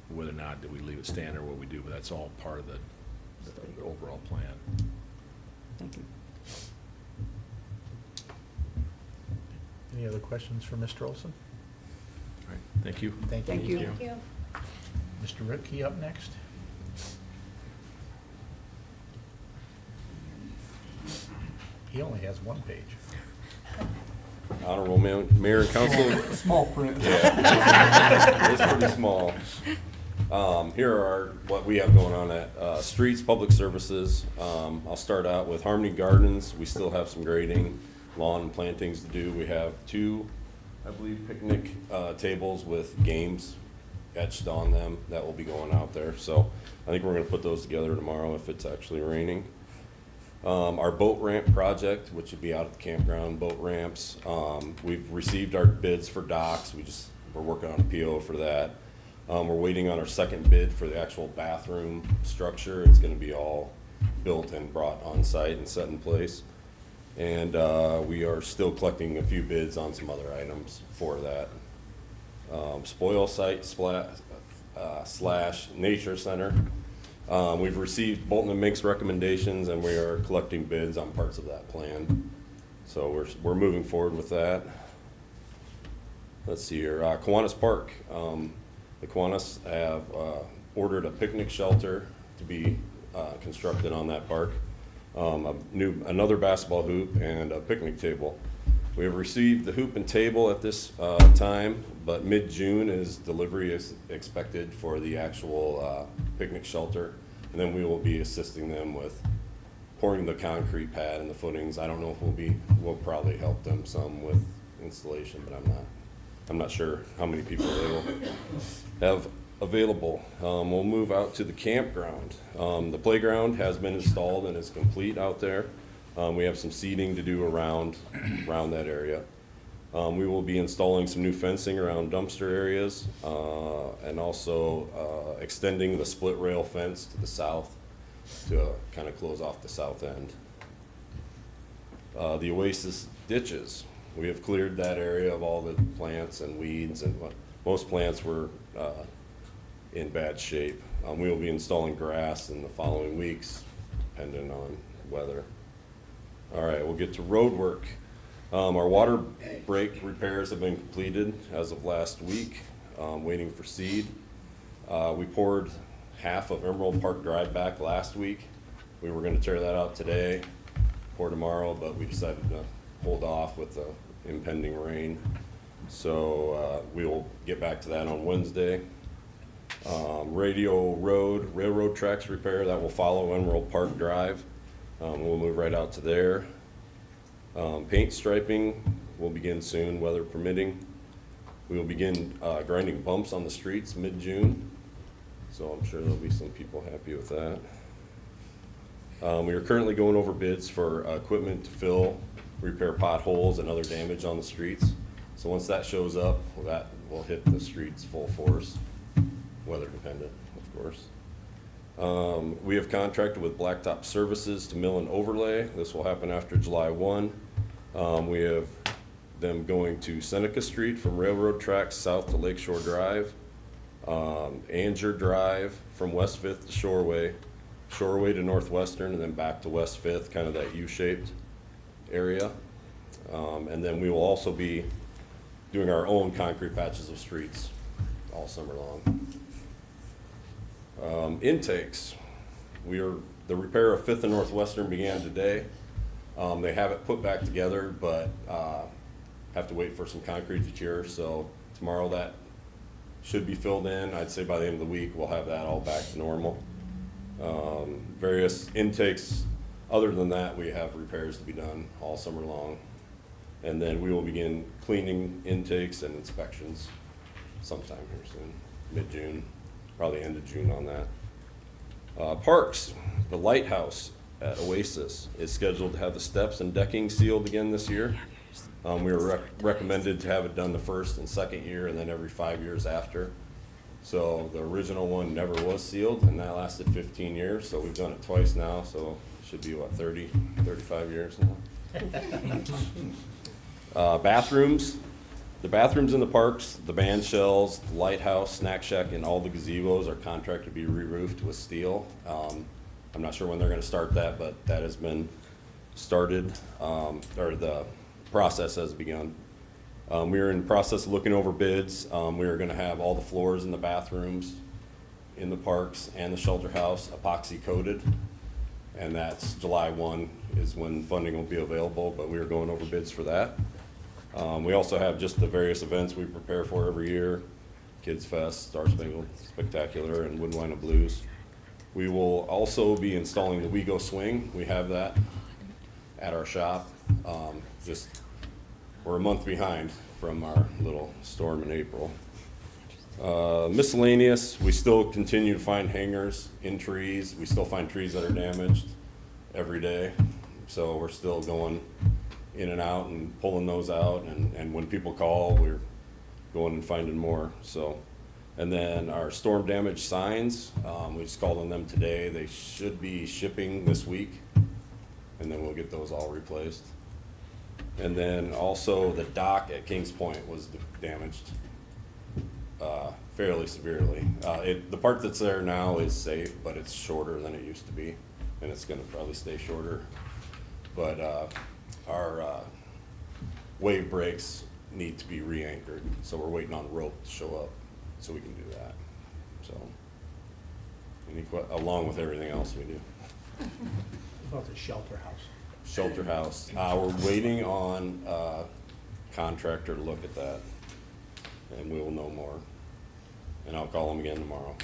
whether or not do we leave it standard or what we do, but that's all part of the overall plan. Thank you. Any other questions for Mr. Olson? All right, thank you. Thank you. Thank you. Thank you. Mr. Ripke up next. He only has one page. Honorable Mayor and Council. Small print. Yeah, it's pretty small. Here are what we have going on at Streets, Public Services. I'll start out with Harmony Gardens. We still have some grading, lawn and plantings to do. We have 2, I believe, picnic tables with games etched on them that will be going out there. So I think we're going to put those together tomorrow if it's actually raining. Our boat ramp project, which would be out at the campground, boat ramps. We've received our bids for docks. We're working on a PO for that. We're waiting on our second bid for the actual bathroom structure. It's going to be all built and brought on site and set in place. And we are still collecting a few bids on some other items for that. Spoil site / nature center. We've received Bolton and Mink's recommendations, and we are collecting bids on parts of that plan. So we're moving forward with that. Let's see here, Kiwanis Park. The Kiwanis have ordered a picnic shelter to be constructed on that park. Another basketball hoop and a picnic table. We have received the hoop and table at this time, but mid-June is delivery is expected for the actual picnic shelter. And then we will be assisting them with pouring the concrete pad and the footings. I don't know if we'll probably help them some with installation, but I'm not sure how many people they will have available. We'll move out to the campground. The playground has been installed and is complete out there. We have some seating to do around that area. We will be installing some new fencing around dumpster areas, and also extending the split rail fence to the south to kind of close off the south end. The Oasis ditches, we have cleared that area of all the plants and weeds, and most plants were in bad shape. We will be installing grass in the following weeks, depending on weather. All right, we'll get to road work. Our water break repairs have been completed as of last week, waiting for seed. We poured half of Emerald Park Drive back last week. We were gonna tear that out today, pour tomorrow, but we decided to hold off with the impending rain. So we will get back to that on Wednesday. Radio Road, railroad tracks repair, that will follow Emerald Park Drive. We'll move right out to there. Paint striping will begin soon, weather permitting. We will begin grinding bumps on the streets mid-June, so I'm sure there'll be some people happy with that. We are currently going over bids for equipment to fill, repair potholes and other damage on the streets. So once that shows up, that will hit the streets full force, weather dependent, of course. We have contracted with Blacktop Services to mill and overlay. This will happen after July 1. We have them going to Seneca Street from railroad tracks south to Lakeshore Drive, Anger Drive from West 5th to Shoreway, Shoreway to Northwestern, and then back to West 5th, kind of that U-shaped area. And then we will also be doing our own concrete patches of streets all summer long. Intakes. The repair of 5th and Northwestern began today. They have it put back together, but have to wait for some concrete to cure. So tomorrow that should be filled in. I'd say by the end of the week, we'll have that all back to normal. Various intakes. Other than that, we have repairs to be done all summer long. And then we will begin cleaning intakes and inspections sometime here soon, mid-June, probably end of June on that. Parks, the lighthouse at Oasis is scheduled to have the steps and decking sealed again this year. We were recommended to have it done the first and second year and then every 5 years after. So the original one never was sealed, and that lasted 15 years, so we've done it twice now, so it should be, what, 35 years now? Bathrooms. The bathrooms in the parks, the band shells, the lighthouse, snack shack, and all the gazebos are contracted to be re-roofed with steel. I'm not sure when they're gonna start that, but that has been started, or the process has begun. We are in the process of looking over bids. We are gonna have all the floors in the bathrooms, in the parks, and the shelter house epoxy coated. And that's July 1 is when funding will be available, but we are going over bids for that. We also have just the various events we prepare for every year. Kids Fest, Star Spangled Spectacular, and Woodwine of Blues. We will also be installing the We Go Swing. We have that at our shop. We're a month behind from our little storm in April. Miscellaneous, we still continue to find hangers in trees. We still find trees that are damaged every day. So we're still going in and out and pulling those out. And when people call, we're going and finding more. So, and then our storm damage signs, we just called on them today. They should be shipping this week, and then we'll get those all replaced. And then also the dock at Kings Point was damaged fairly severely. The part that's there now is safe, but it's shorter than it used to be, and it's gonna probably stay shorter. But our wave breaks need to be re-anchored, so we're waiting on rope to show up so we can do that. So, along with everything else we do. About the shelter house. Shelter house. We're waiting on a contractor to look at that, and we will know more. And I'll call them again tomorrow.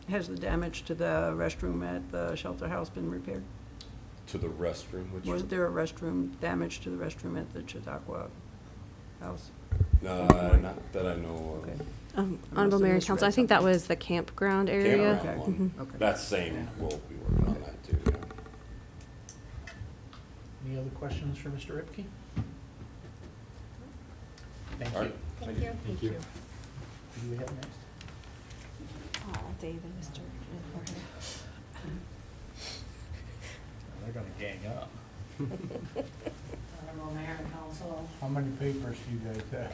has the damage to the restroom at the shelter house been repaired? To the restroom, which. Was there a restroom, damage to the restroom at the Chautauqua house? Not that I know Okay. of. I Honorable must have Mayor and misread Council, I think that something. was the campground area. Campground Okay. one. Okay. That's same, we'll be working on that too, yeah. Any other questions for Mr. Ripke? Thank All you. right. Thank you. Thank you. Who do we have next? Oh, Dave and Mr. Jorge. They're gonna gang up. Honorable Mayor and Council, How many papers do you guys have?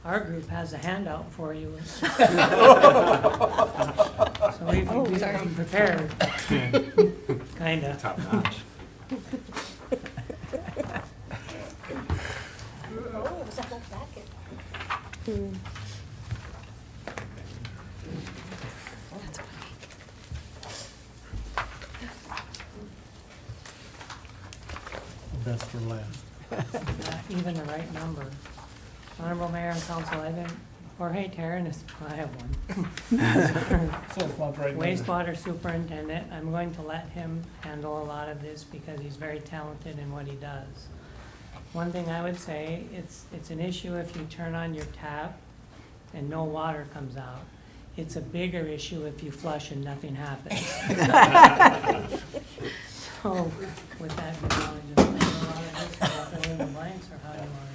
our group has a handout for you. So we've come prepared. Kinda. Top notch. Oh, it was a whole packet. Best for last. Not even the right number. Honorable Mayor and Council, Jorge Terran is, I have one. So it's not right. Wastewater superintendent, I'm going to let him handle a lot of this because he's very talented in what he does. One thing I would say, it's an issue if you turn on your tap and no water comes out. It's a bigger issue if you flush and nothing happens. So, with that knowledge, is there a lot of this, can I fill in the blanks, or how do you want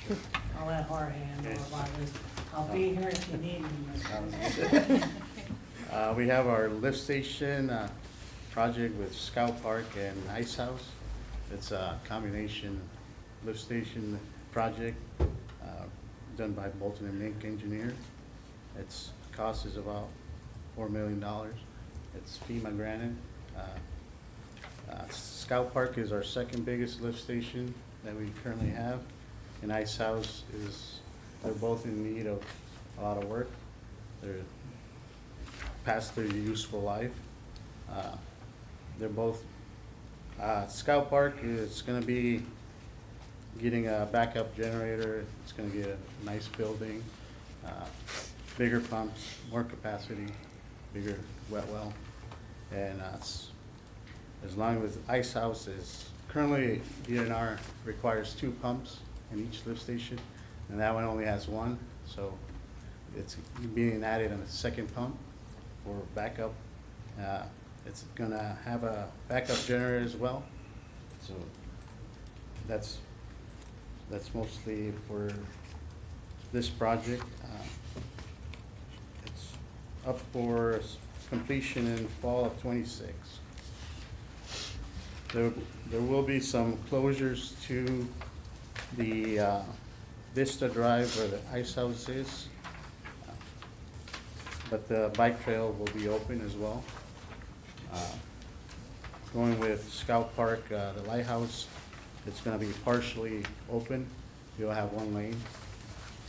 to? I'll let Jorge handle a lot of this. I'll be here if you need me. We have our lift station project with Scout Park and Ice House. It's a combination lift station project done by Bolton and Mink Engineers. Its cost is about $4 million. It's FEMA granted. Scout Park is our second biggest lift station that we currently have. And Ice House they're both in need of a lot of work. They're past their useful life. They're both, Scout Park is gonna be getting a backup generator. It's gonna get a nice building, bigger pumps, more capacity, bigger wet well. And as long as Ice House is, currently DNR requires 2 pumps in each lift station, and that one only has 1, so it's being added on a second pump for backup. It's gonna have a backup generator as well, so that's mostly for this project. It's up for completion in fall of '26. There will be some closures to the Vista Drive where the Ice House is, but the bike trail will be open as well. Going with Scout Park, the Lighthouse, it's gonna be partially open. You'll have 1 lane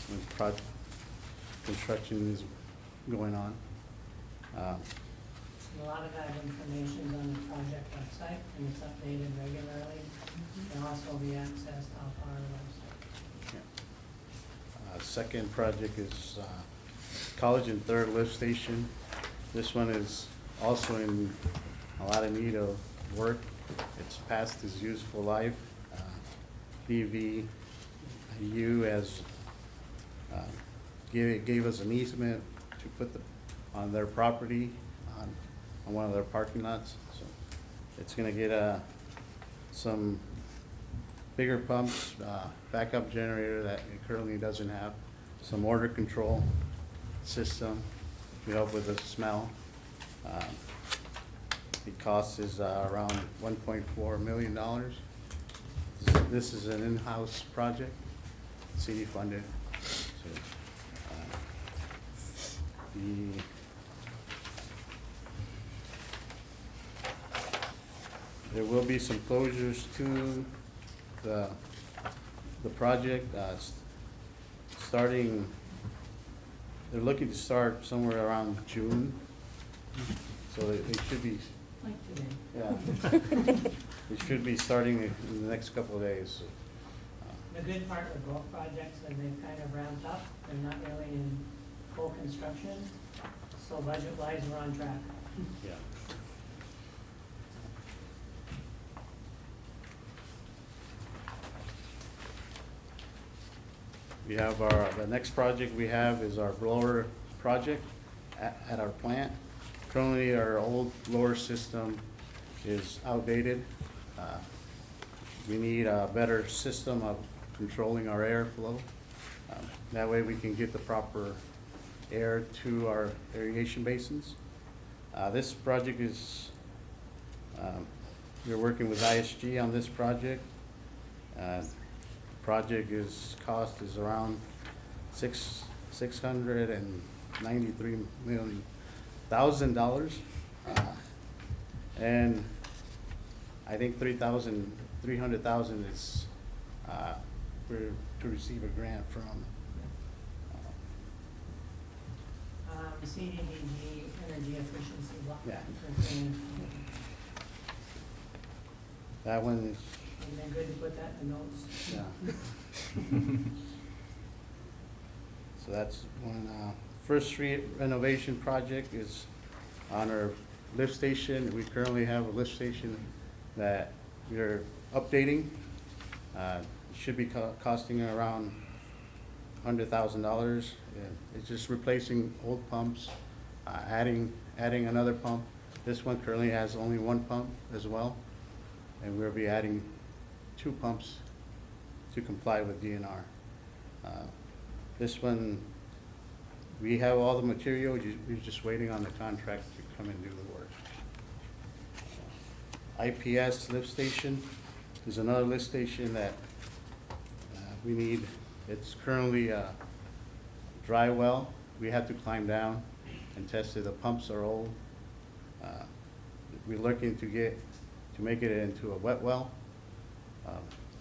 when construction is going on. A lot of that information is on the project website, and it's updated regularly. It can also be accessed off our website. Second project is College and Third Lift Station. This one is also in a lot of need of work. It's past its useful life. BVU has gave us an easement to put on their property, on one of their parking lots. So it's gonna get some bigger pumps, backup generator that it currently doesn't have, some order control system to help with the smell. The cost is around $1.4 million. This is an in-house project, city funded. So, there will be some closures to the project, starting, they're looking to start somewhere around June. So they should be, Like today. yeah. They should be starting in the next couple of days. The good part with both projects is they've kind of ramped up. They're not really in full construction, so budget-wise, we're on track. Yeah. We have the next project we have is our blower project at our plant. Currently, our old blower system is outdated. We need a better system of controlling our airflow. That way we can get the proper air to our irrigation basins. This project is, we're working with ISG on this project. Project cost is around $693,000. And I think $300,000 is, we're to receive a grant from, CDBG Energy Efficiency Block. Yeah. And that one is, then good to put that in the notes. yeah. So that's one. First Street renovation project is on our lift station. We currently have a lift station that we're updating. It should be costing around $100,000. It's just replacing old pumps, adding another pump. This one currently has only one pump as well, and we'll be adding 2 pumps to comply with DNR. This one, we have all the material, we're just waiting on the contract to come and do the work. IPS lift station is another lift station that we need. It's currently a dry well. We had to climb down and test it. The pumps are old. We're looking to make it into a wet well.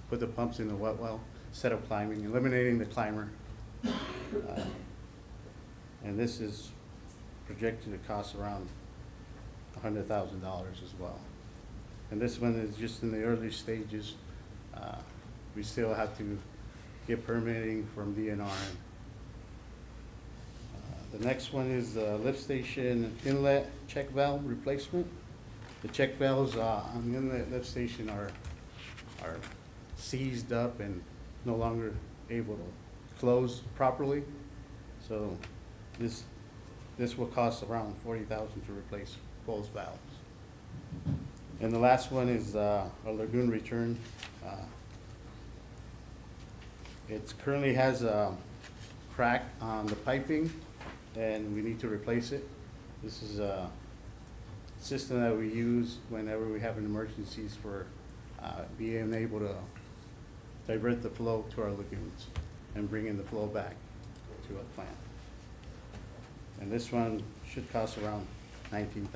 Put the pumps in the wet well instead of climbing, eliminating the climber. And this is projected to cost around $100,000 as well. And this one is just in the early stages. We still have to get permitting from DNR. The next one is the lift station inlet check valve replacement. The check valves on the inlet lift station are seized up and no longer able to close properly. So this will cost around $40,000 to replace both valves. And the last one is a lagoon return. It currently has a crack on the piping and we need to replace it. This is a system that we use whenever we have emergencies for being able to divert the flow to our lagoons and bringing the flow back to our plant. And this one should cost around $19,000.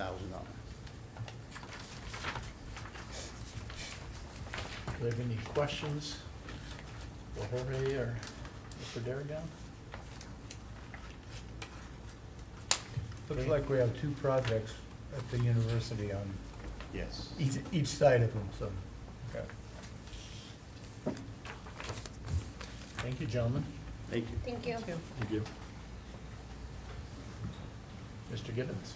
Do we have any questions for Jorge or for Darrigan? Looks like we have 2 projects at the university on Yes. each side of them, so, okay. Thank you, gentlemen. Thank you. Thank you. Thank you. Mr. Giddens?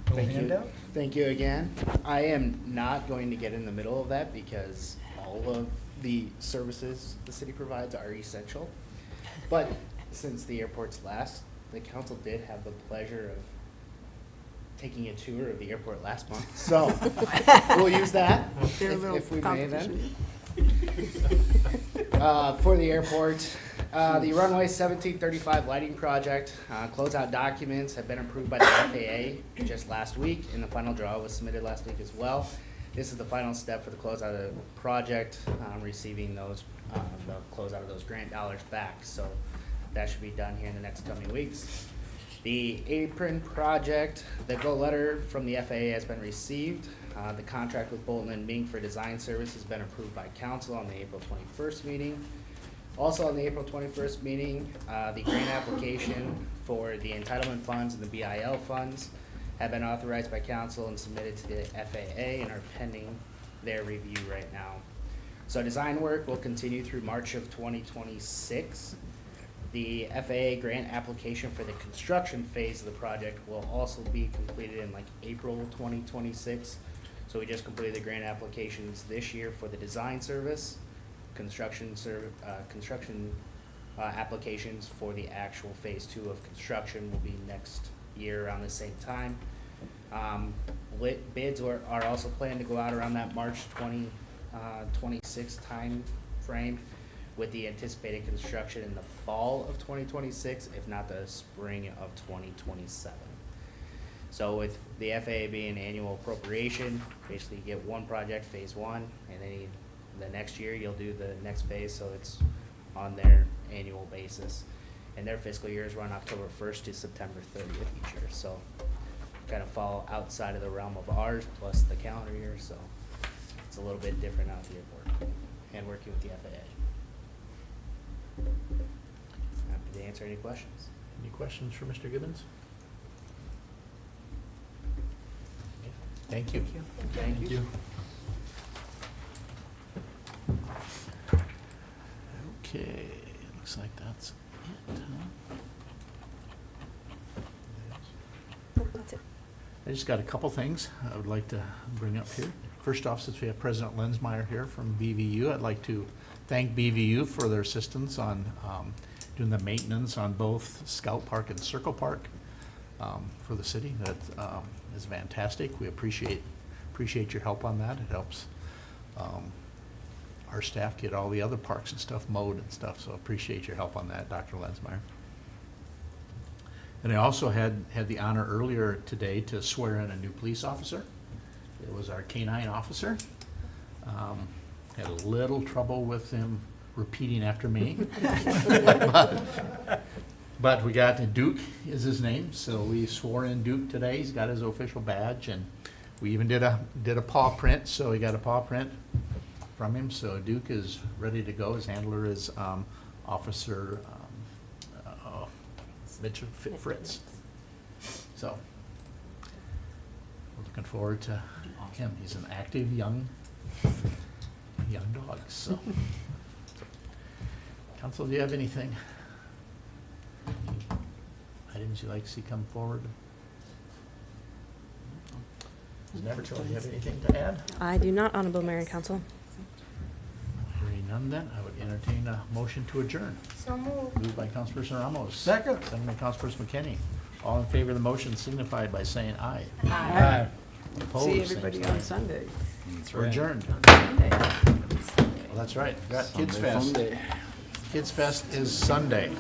Thank you. Thank you again. I am not going to get in the middle of that because all of the services the city provides are essential. But since the airport's last, the council did have the pleasure of taking a tour of the airport last month. So we'll use that if we may then. For the airport, the runway 1735 lighting project, closeout documents have been approved by the FAA just last week, and the final draw was submitted last week as well. This is the final step for the closeout of the project, receiving those, the closeout of those grant dollars back. So that should be done here in the next coming weeks. The apron project, the go letter from the FAA has been received. The contract with Bolton and Mink for design service has been approved by council on the April 21st meeting. Also on the April 21st meeting, the grant application for the entitlement funds and the BIL funds have been authorized by council and submitted to the FAA and are pending their review right now. So design work will continue through March of 2026. The FAA grant application for the construction phase of the project will also be completed in like April 2026. So we just completed the grant applications this year for the design service, construction applications for the actual phase 2 of construction will be next year around the same time. Bids are also planned to go out around that March 2026 time frame, with the anticipated construction in the fall of 2026, if not the spring of 2027. So with the FAA being annual appropriation, basically you get one project, phase 1, and then the next year you'll do the next phase, so it's on their annual basis. And their fiscal years run October 1st to September 30th each year, so kind of fall outside of the realm of ours plus the calendar year, so it's a little bit different out here and working with the FAA. Happy to answer any questions. Any questions for Mr. Gibbons? Thank you. Thank you. Okay, looks like that's it, huh? That's it. I just got a couple things I would like to bring up here. First off, since we have President Lensmeyer here from BVU, I'd like to thank BVU for their assistance on doing the maintenance on both Scout Park and Circle Park for the city. That is fantastic. We appreciate your help on that. It helps our staff get all the other parks and stuff mowed and stuff, so appreciate your help on that, Dr. Lensmeyer. And I also had the honor earlier today to swear in a new police officer. It was our K-9 officer. Had a little trouble with him repeating after me. But we got Duke is his name, so we swore in Duke today. He's got his official badge, and we even did a paw print, so he got a paw print from him. So Duke is ready to go. His handler is Officer Mitch Fritz. So we're looking forward to him. He's an active young dog. So, Council, do you have anything? Items you'd like to see come forward? Ms. Neverchill, do you have anything to add? I do not, Honorable Mayor and Council. Hearing none, then I would entertain a motion to adjourn. So moved. Moved by Councilperson Ramos. Second. Second by Councilperson McKinney. All in favor of the motion signified by saying aye. Aye. Opposed, See same everybody sign. on Sunday. We're adjourned. Sunday. Well, that's right. We got Kids Fest. Kids Fest is Sunday.